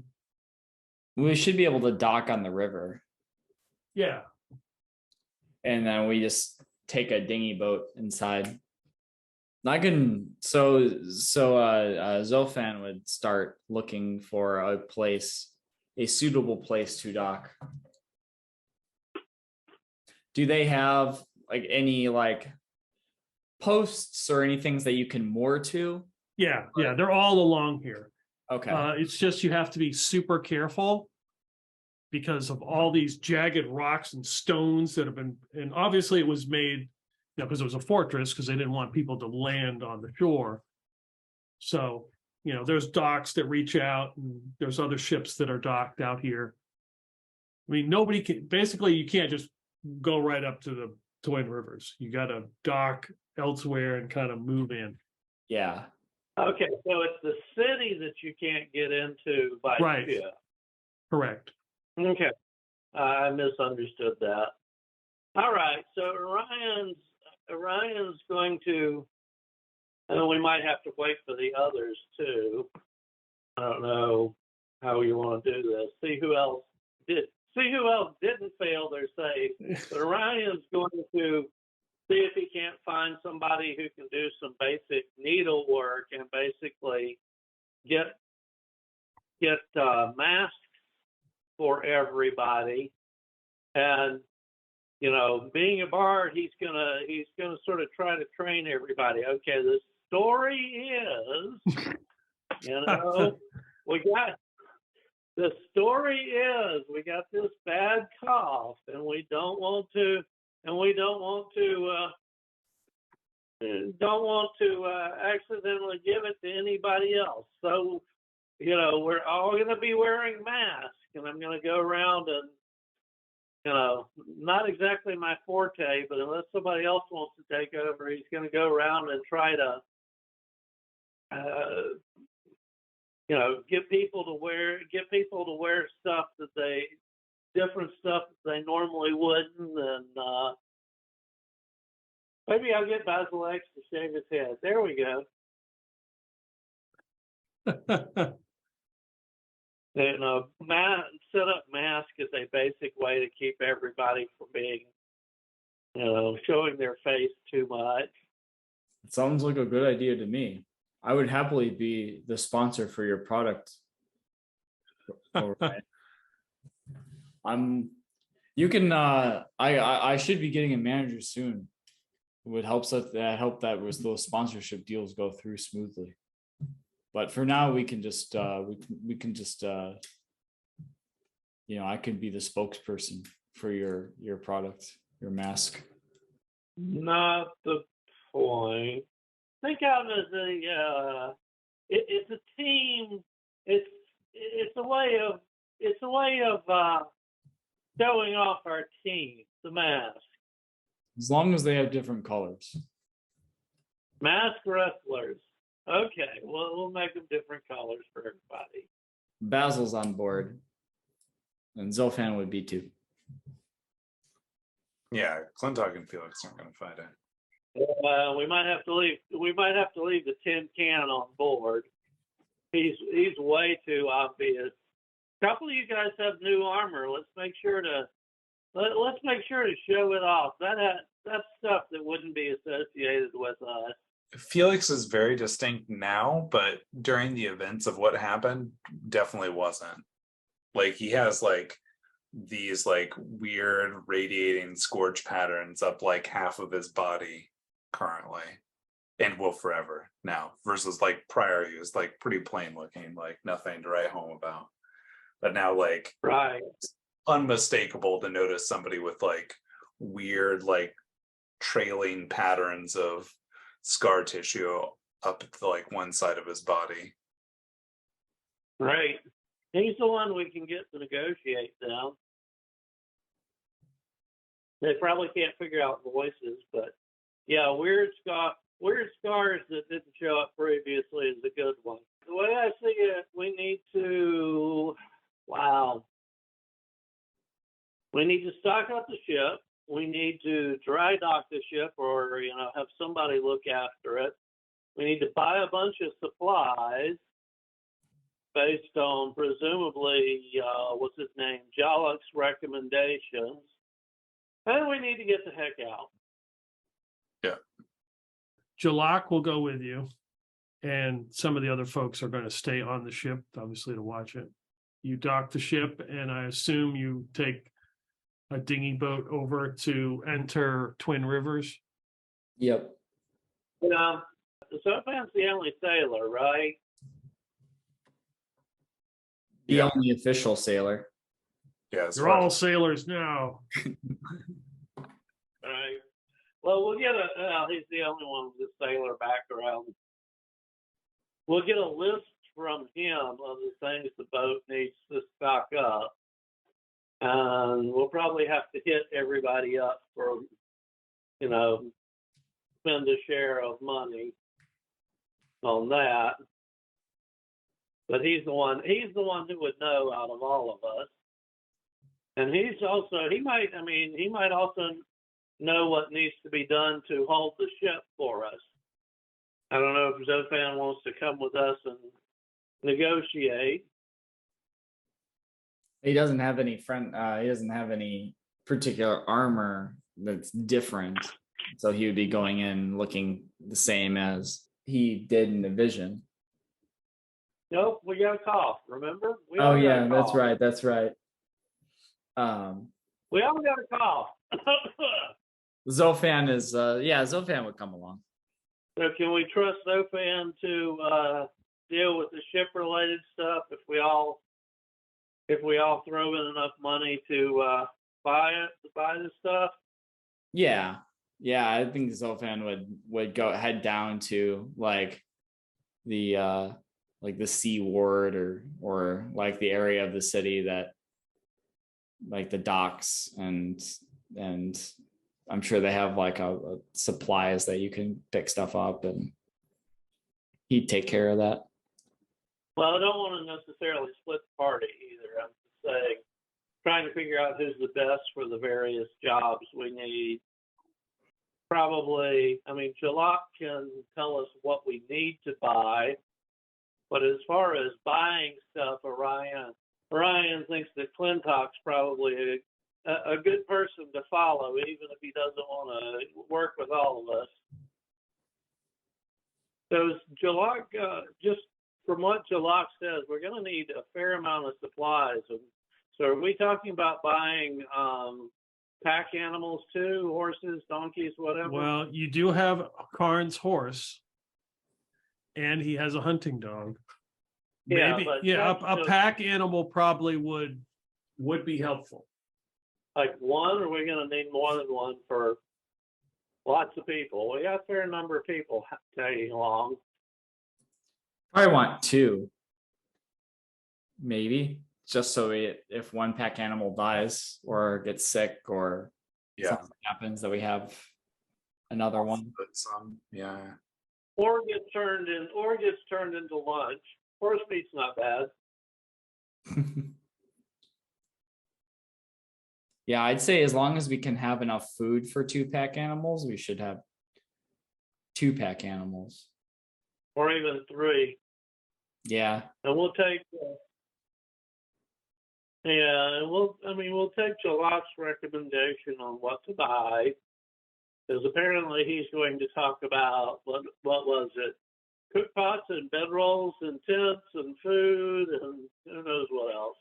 E: We should be able to dock on the river,
B: yeah.
E: and then we just take a dinghy boat inside. Zolfan would start looking for a suitable place to dock. Do they have like any like posts or anything that you can moor to?
B: Yeah, they're all along here.
E: Okay.
B: It's just you have to be super careful because of all these jagged rocks and stones that have been, and obviously it was made, because it was a fortress, because they didn't want people to land on the shore. So, there's docks that reach out, and there's other ships that are docked out here. I mean, you can't just go right up to the Twin Rivers. You got to dock elsewhere and kind of move in.
E: Yeah.
C: Okay, so it's the city that you can't get into by ship.
B: Correct.
C: Okay, I misunderstood that. All right, so Orion's going to And then we might have to wait for the others too. I don't know how you want to do this. See who else didn't fail their save. But Orion's going to see if he can't find somebody who can do some basic needlework and basically get masks for everybody. And being a bard, he's gonna sort of try to train everybody. Okay, the story is, we got this bad cough, and we don't want to accidentally give it to anybody else. So, we're all going to be wearing masks, and I'm going to go around and, not exactly my forte, but unless somebody else wants to take over, he's going to go around and try to, get people to wear stuff different stuff that they normally wouldn't, and maybe I'll get Basil X to shave his head. There we go. Set up mask is a basic way to keep everybody from being, showing their face too much.
E: It sounds like a good idea to me. I would happily be the sponsor for your product. I should be getting a manager soon. It would help that with those sponsorship deals go through smoothly. But for now, we can just I could be the spokesperson for your product, your mask.
C: Not the point. Think of it as it's a team. It's a way of showing off our team, the mask.
E: As long as they have different colors.
C: Mask wrestlers. Okay, well, we'll make them different colors for everybody.
E: Basil's on board, and Zolfan would be too.
D: Yeah, Clintok and Felix aren't going to fight it.
C: We might have to leave the tin can on board. He's way too obvious. A couple of you guys have new armor. Let's make sure to show it off. That's stuff that wouldn't be associated with us.
D: Felix is very distinct now, but during the events of what happened, definitely wasn't. Like, he has like these like weird radiating scorch patterns up like half of his body currently, and will forever now, versus like prior he was like pretty plain looking, like nothing to write home about. But now, like,
C: right,
D: it's unmistakable to notice somebody with like weird like trailing patterns of scar tissue up to like one side of his body.
C: Right. He's the one we can get to negotiate now. They probably can't figure out voices, but yeah, weird scars that didn't show up previously is a good one. The way I see it, we need to stock up the ship. We need to dry dock the ship, or have somebody look after it. We need to buy a bunch of supplies based on presumably what's his name, Jaluk's recommendations, and we need to get the heck out.
D: Yeah,
B: Jalak will go with you, and some of the other folks are going to stay on the ship, obviously, to watch it. You dock the ship, and I assume you take a dinghy boat over to enter Twin Rivers.
E: Yep.
C: Sofan's the only sailor, right?
E: The only official sailor.
D: Yeah,
B: You're all sailors now.
C: Right. Well, we'll get he's the only one with a sailor background. We'll get a list from him of the things the boat needs to stock up. And we'll probably have to hit everybody up for, spend a share of money on that. But he's the one who would know out of all of us. And he might also know what needs to be done to hold the ship for us. I don't know if Zofan wants to come with us and negotiate.
E: He doesn't have any he doesn't have any particular armor that's different. So he would be going in looking the same as he did in the vision.
C: Nope, we got a cough, remember? We
E: Oh
C: all got
E: yeah,
C: a
E: that's
C: cough.
E: right. That's right.
C: We all got a cough.
E: Zofan is Zofan would come along.
C: So can we trust Zofan to deal with the ship related stuff if we all throw in enough money to buy the stuff?
E: Yeah. Yeah, I think Zofan would head down to like the sea ward or like the area of the city that like the docks and I'm sure they have like a supplies that you can pick stuff up and he'd take care of that.
C: Well, I don't want to necessarily split the party either. I'm just saying, trying to figure out who's the best for the various jobs we need. Probably, I mean, Jalak can tell us what we need to buy, but as far as buying stuff, Orion thinks that Clintok's probably a good person to follow, even if he doesn't want to work with all of us. So Jalak, just from what Jalak says, we're going to need a fair amount of supplies. And so are we talking about buying pack animals too, horses, donkeys, whatever?
B: Well, you do have Karn's horse, and he has a hunting dog.
C: Yeah,
B: Maybe,
C: but
B: a pack animal probably would be helpful.
C: Like one, or are we going to need more than one for lots of people? We got a fair number of people tagging along.
E: Probably want two, maybe, just so if one pack animal dies or gets sick or something happens, that we have another one.
D: But some, yeah.
C: Or gets turned into lunch. Horse meat's not bad.
E: Yeah, I'd say as long as we can have enough food for 2-pack animals, we should have 2-pack animals.
C: Or even 3.
E: Yeah.
C: And we'll take, we'll take Jalop's recommendation on what to buy, because apparently he's going to talk about, what was it? Cook pots and bedrolls and tents and food and who knows what else.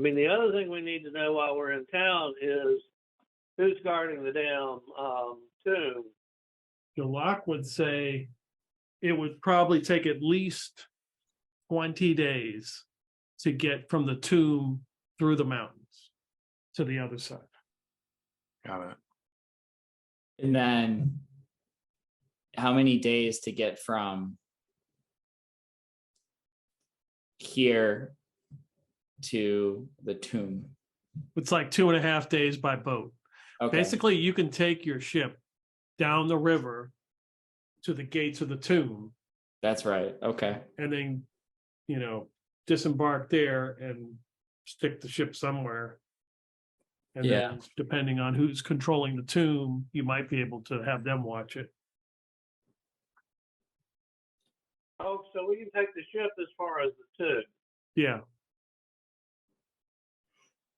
C: I mean, the other thing we need to know while we're in town is who's guarding the damn tomb.
B: Jalak would say it would probably take at least 20 days to get from the tomb through the mountains to the other side.
D: Got it.
E: And then how many days to get from here to the tomb?
B: It's like 2.5 days by boat.
E: Okay.
B: Basically, you can take your ship down the river to the gates of the tomb.
E: That's right. Okay.
B: And then, disembark there and stick the ship somewhere. And then, depending on who's controlling the tomb, you might be able to have them watch it.
C: Oh, so we can take the ship as far as the tomb.
B: Yeah.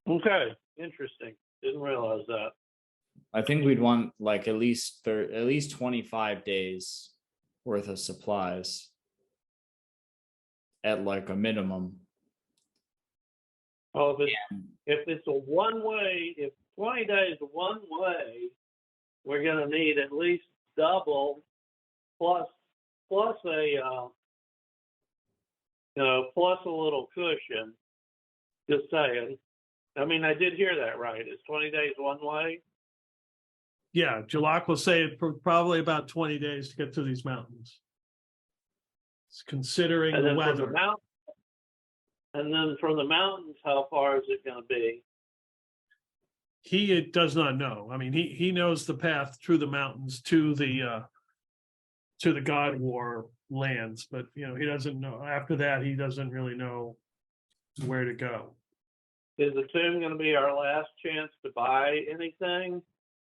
C: Okay, interesting. Didn't realize that.
E: I think we'd want like at least 25 days worth of supplies at like a minimum.
C: Oh, if it's a one way, if 20 days one way, we're going to need at least double plus a plus a little cushion. Just saying. I mean, I did hear that right. It's 20 days one way.
B: Yeah, Jalak will say it probably about 20 days to get to these mountains. It's considering the weather.
C: And then from the mountains, how far is it going to be?
B: He does not know. I mean, he knows the path through the mountains to the God War lands, but he doesn't know. After that, he doesn't really know where to go.
C: Is the tomb going to be our last chance to buy anything,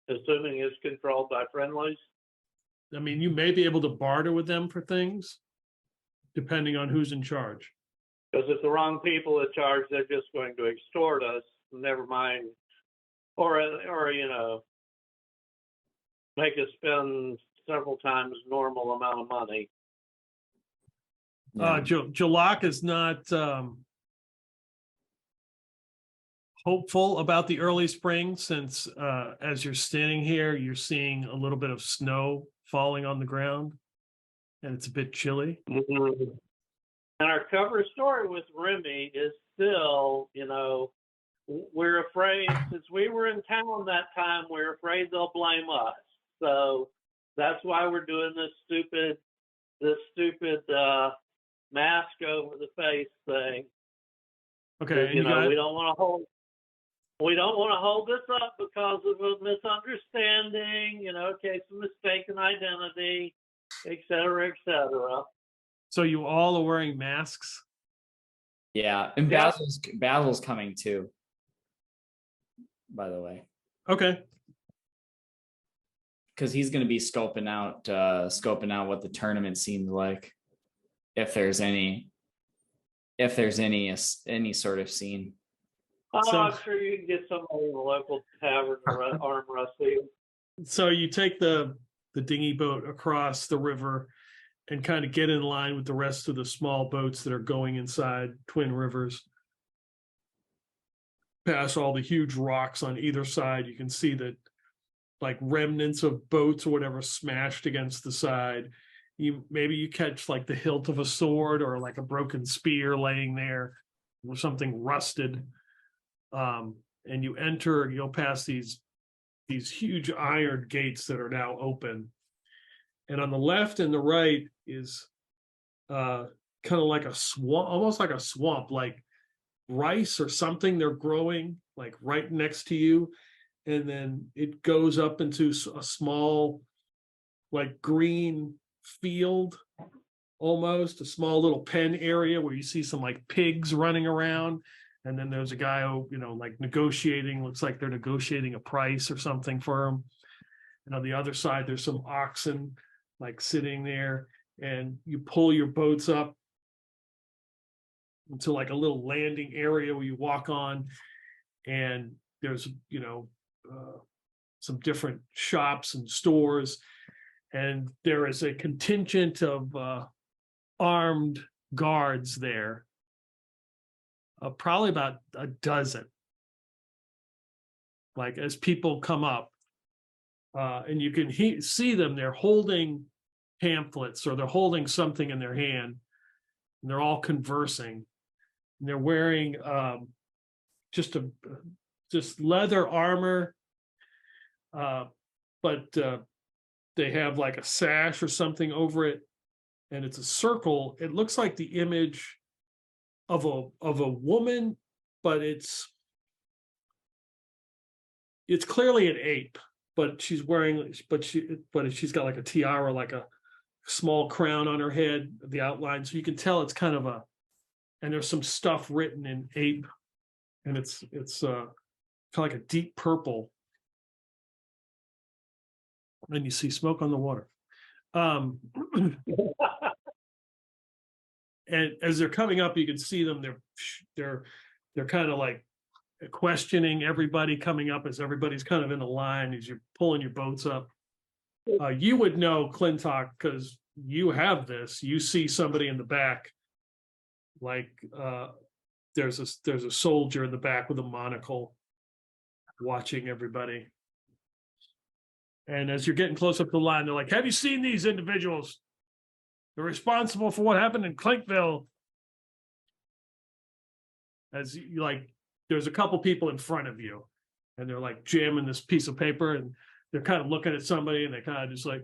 C: assuming it's controlled by friendlies?
B: I mean, you may be able to barter with them for things, depending on who's in charge.
C: Because if the wrong people in charge, they're just going to extort us. Never mind, or make us spend several times normal amount of money.
B: Jalak is not hopeful about the early spring, since as you're standing here, you're seeing a little bit of snow falling on the ground, and it's a bit chilly.
C: Mm-hmm. And our cover story with Remy is still, we're afraid, since we were in town that time, we're afraid they'll blame us. So that's why we're doing this stupid mask over the face thing.
B: Okay,
C: we don't want to hold this up because of a misunderstanding, case of mistaken identity, et cetera, et cetera.
B: So you all are wearing masks?
E: Yeah, and Basil's coming too, by the way.
B: Okay.
E: Because he's going to be scoping out what the tournament seems like, if there's any sort of scene.
C: Oh, I'm sure you can get somebody in the local tavern to arm wrestle.
B: So you take the dinghy boat across the river and kind of get in line with the rest of the small boats that are going inside Twin Rivers. Past all the huge rocks on either side, you can see that like remnants of boats or whatever smashed against the side. Maybe you catch like the hilt of a sword or like a broken spear laying there or something rusted. And you'll pass these huge iron gates that are now open. And on the left and the right is kind of like a swamp, almost like a swamp, like rice or something they're growing like right next to you. And then it goes up into a small, like green field, almost a small little pen area where you see some like pigs running around. And then there's a guy, like negotiating, looks like they're negotiating a price or something for him. And on the other side, there's some oxen like sitting there, and you pull your boats up into like a little landing area where you walk on, and there's, some different shops and stores. And there is a contingent of armed guards there, probably about a dozen. Like as people come up, and you can see them, they're holding pamphlets or they're holding something in their hand, and they're all conversing. And they're wearing just leather armor, but they have like a sash or something over it, and it's a circle. It looks like the image of a woman, but it's clearly an ape. But she's she's got like a tiara, like a small crown on her head, the outline. So you can tell it's kind of and there's some stuff written in ape, and it's kind of like a deep purple. And you see smoke on the water. And as they're coming up, you can see them. They're kind of like questioning everybody coming up as everybody's kind of in a line as you're pulling your boats up. You would know, Clintok, because you have this. You see somebody in the back, like there's a soldier in the back with a monocle watching everybody. And as you're getting close up the line, they're like, "Have you seen these individuals? They're responsible for what happened in Clinkville." As you like, there's a couple people in front of you, and they're like jamming this piece of paper, and they're kind of looking at somebody, and they kind of just like,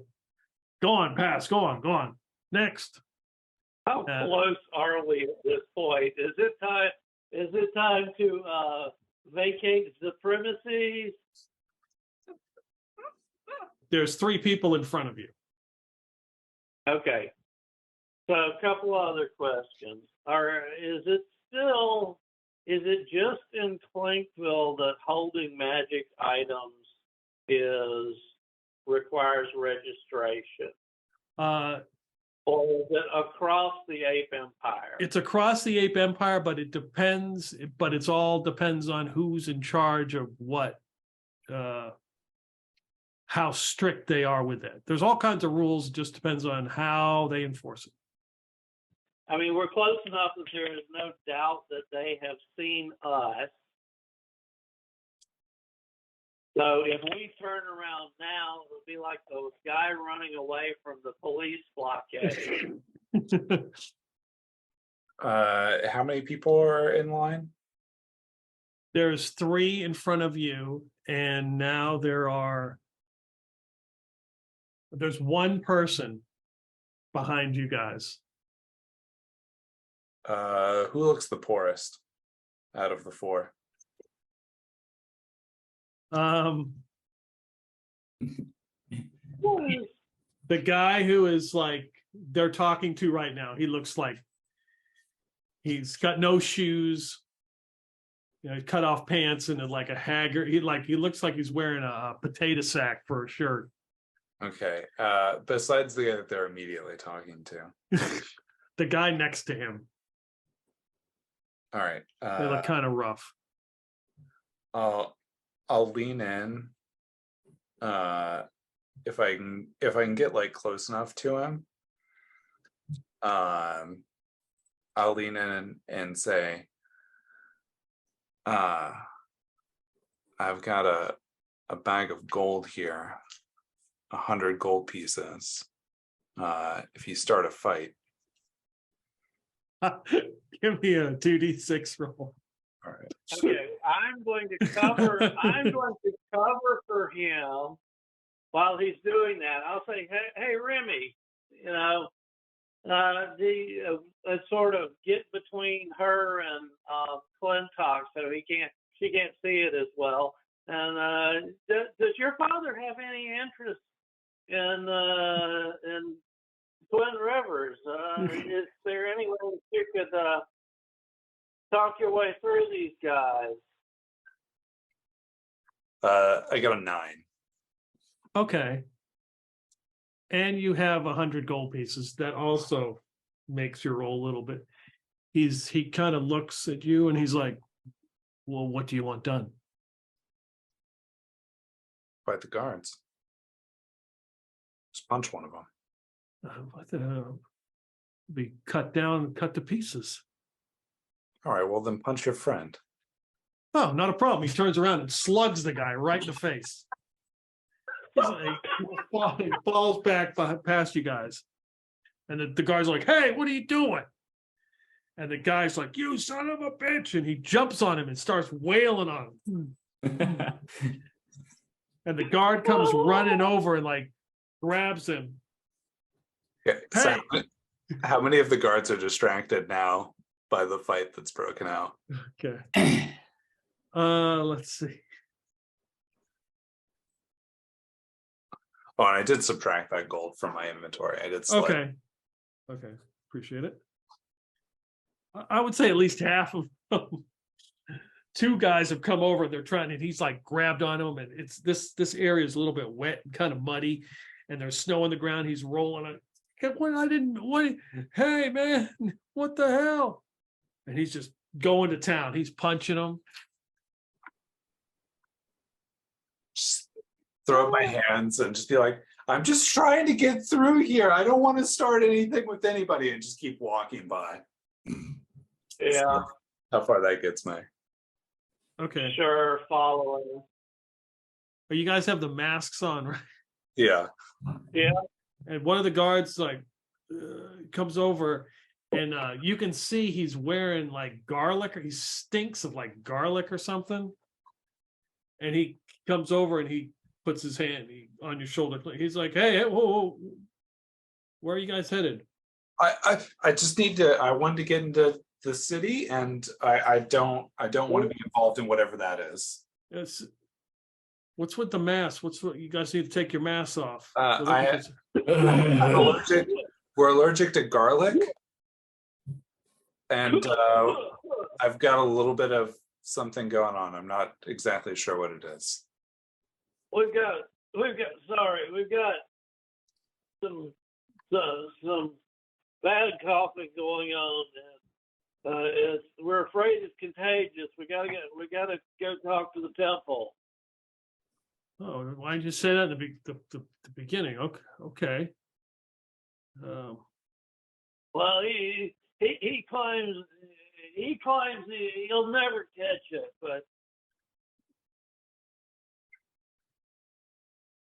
B: "Go on, pass, go on, next."
C: How close are we at this point? Is it time to vacate the premises?
B: There's 3 people in front of you.
C: Okay. So a couple other questions. Is it just in Clinkville that holding magic items is requires registration?
B: Uh,
C: Or is it across the Ape Empire?
B: it's across the Ape Empire, but it depends. But it's all depends on who's in charge of what, how strict they are with it. There's all kinds of rules. It just depends on how they enforce it.
C: I mean, we're close enough that there is no doubt that they have seen us. So if we turn around now, it'll be like the guy running away from the police blockade.
D: How many people are in line?
B: There's 3 in front of you, and now there's 1 person behind you guys.
D: Who looks the poorest out of the 4?
B: The guy who is like they're talking to right now, he looks like he's got no shoes, cut off pants, and like a haggard. He looks like he's wearing a potato sack for a shirt.
D: Okay. Besides the guy that they're immediately talking to.
B: The guy next to him.
D: All right.
B: They look kind of rough.
D: I'll lean in. If I can get like close enough to him. I'll lean in and say, I've got a bag of gold here, 100 gold pieces. If you start a fight.
B: Give me a 2d6 roll.
D: All right.
C: Okay, I'm going to cover for him while he's doing that. I'll say, hey Remy, sort of get between her and Clintok so she can't see it as well. And does your father have any interest in Twin Rivers? Is there any way that you could talk your way through these guys?
D: I got a 9.
B: Okay. And you have 100 gold pieces. That also makes your roll a little bit. He kind of looks at you and he's like, well, what do you want done?
D: Fight the guards. Just punch one of them.
B: Be cut down, cut to pieces.
D: All right, well then punch your friend.
B: Oh, not a problem. He turns around and slugs the guy right in the face. He falls back past you guys. And the guy's like, hey, what are you doing? And the guy's like, you son of a bitch. And he jumps on him and starts wailing on him. And the guard comes running over and like grabs him.
D: Okay,
B: Hey.
D: so how many of the guards are distracted now by the fight that's broken out?
B: Okay. Let's see.
D: Oh, and I did subtract that gold from my inventory. I did select.
B: Okay. Appreciate it. I would say at least half of them. 2 guys have come over. They're trying, and he's like grabbed on him, and it's this area is a little bit wet and kind of muddy, and there's snow on the ground. He's rolling it. Hey man, what the hell? And he's just going to town. He's punching them.
D: Just throw up my hands and just be like, I'm just trying to get through here. I don't want to start anything with anybody, and just keep walking by.
C: Yeah.
D: How far that gets me.
B: Okay.
C: Sure, following.
B: But you guys have the masks on, right?
D: Yeah.
C: Yeah.
B: And one of the guards like comes over, and you can see he's wearing like garlic, or he stinks of like garlic or something. And he comes over and he puts his hand on your shoulder. He's like, hey, whoa, where are you guys headed?
D: I just need to. I wanted to get into the city, and I don't want to be involved in whatever that is.
B: What's with the mask? You guys need to take your masks off.
D: I'm allergic. We're allergic to garlic, and I've got a little bit of something going on. I'm not exactly sure what it is.
C: We've got we've got some bad coughing going on, and we're afraid it's contagious. We gotta go talk to the temple.
B: Oh, why did you say that at the beginning? Okay.
C: Well, he claims he'll never catch it, but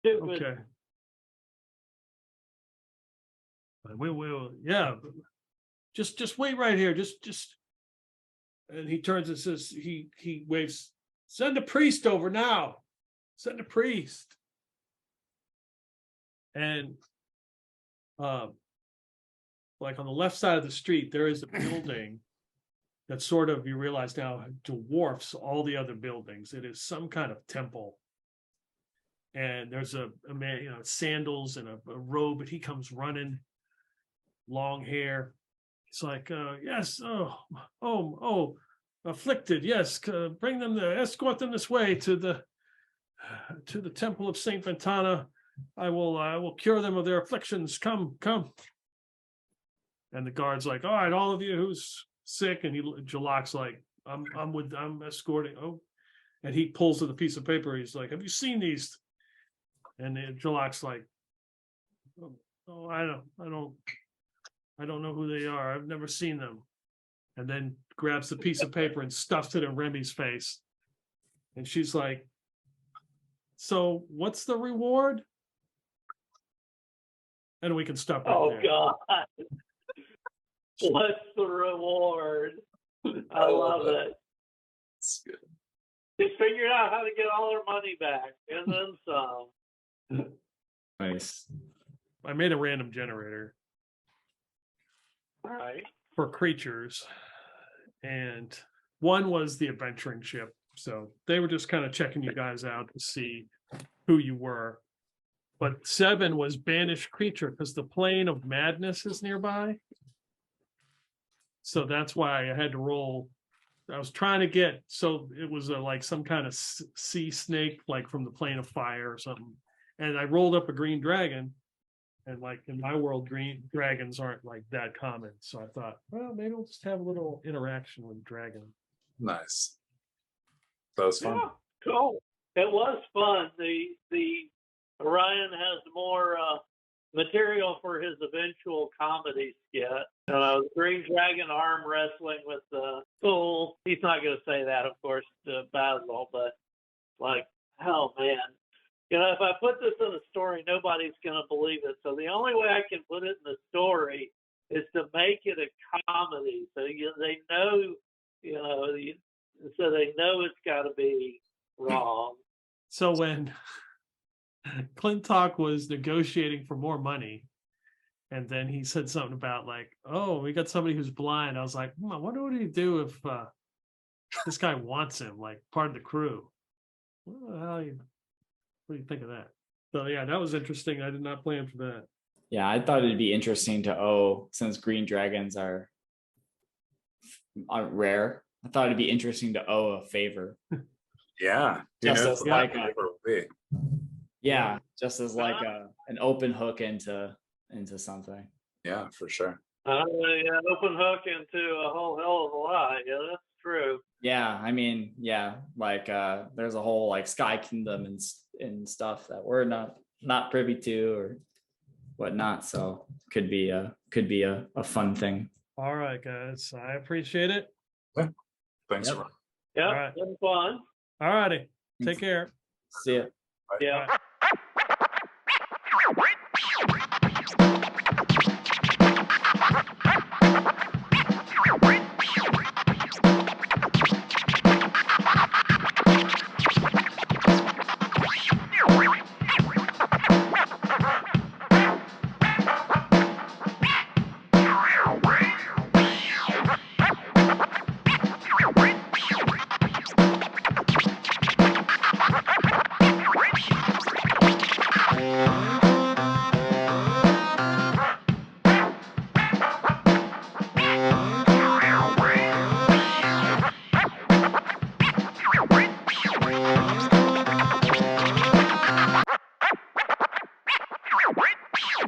C: stupid.
B: Okay. We will, yeah. Just wait right here. Just. And he turns and says, he waves, send a priest over now. Send a priest. And like on the left side of the street, there is a building that sort of, you realize now, dwarfs all the other buildings. It is some kind of temple. And there's a man, sandals and a robe, but he comes running, long hair. He's like, yes, oh, afflicted, yes, bring them there, escort them this way to the temple of Saint Ventana. I will cure them of their afflictions. Come. And the guard's like, all right, all of you who's sick, and Jalak's like, I'm escorting. Oh, and he pulls to the piece of paper. He's like, have you seen these? And Jalak's like, oh, I don't know who they are. I've never seen them. And then grabs the piece of paper and stuffs it in Remy's face. And she's like, so what's the reward? And we can stop right there.
C: God. What's the reward? I love it.
D: That's good.
C: They figured out how to get all their money back and then some.
E: Nice.
B: I made a random generator
C: All right.
B: for creatures, and one was the adventuring ship. So they were just kind of checking you guys out to see who you were. But 7 was banished creature because the plane of madness is nearby. So that's why I had to roll. I was trying to get, so it was like some kind of sea snake, like from the plane of fire or something. And I rolled up a green dragon. And like in my world, green dragons aren't like that common. So I thought, well, maybe we'll just have a little interaction with dragon.
D: Nice. That was fun.
C: Yeah, cool. It was fun. The Orion has more material for his eventual comedy skit. Green Dragon arm wrestling with the fool. He's not going to say that, of course, to Basil, but like, oh man. If I put this in a story, nobody's going to believe it. So the only way I can put it in the story is to make it a comedy. So they know, so they know it's got to be wrong.
B: So when Clintok was negotiating for more money, and then he said something about like, oh, we got somebody who's blind. I was like, I wonder what he'd do if this guy wants him, like part of the crew. What the hell? What do you think of that? So yeah, that was interesting. I did not plan for that.
E: Yeah, I thought it'd be interesting to since green dragons are rare, I thought it'd be interesting to owe a favor.
D: Yeah.
E: Just as like just as like an open hook into something.
D: Yeah, for sure.
C: Open hook into a whole hell of a lot. Yeah, that's true.
E: Yeah, I mean, yeah, like there's a whole like Sky Kingdom and stuff that we're not privy to or whatnot. So could be a fun thing.
B: All right, guys, I appreciate it.
D: Yeah. Thanks,
E: Yep.
D: Ron.
C: Yeah,
B: All right.
C: been fun.
B: All righty, take care.
E: See ya.
C: Yeah.
B: Bye.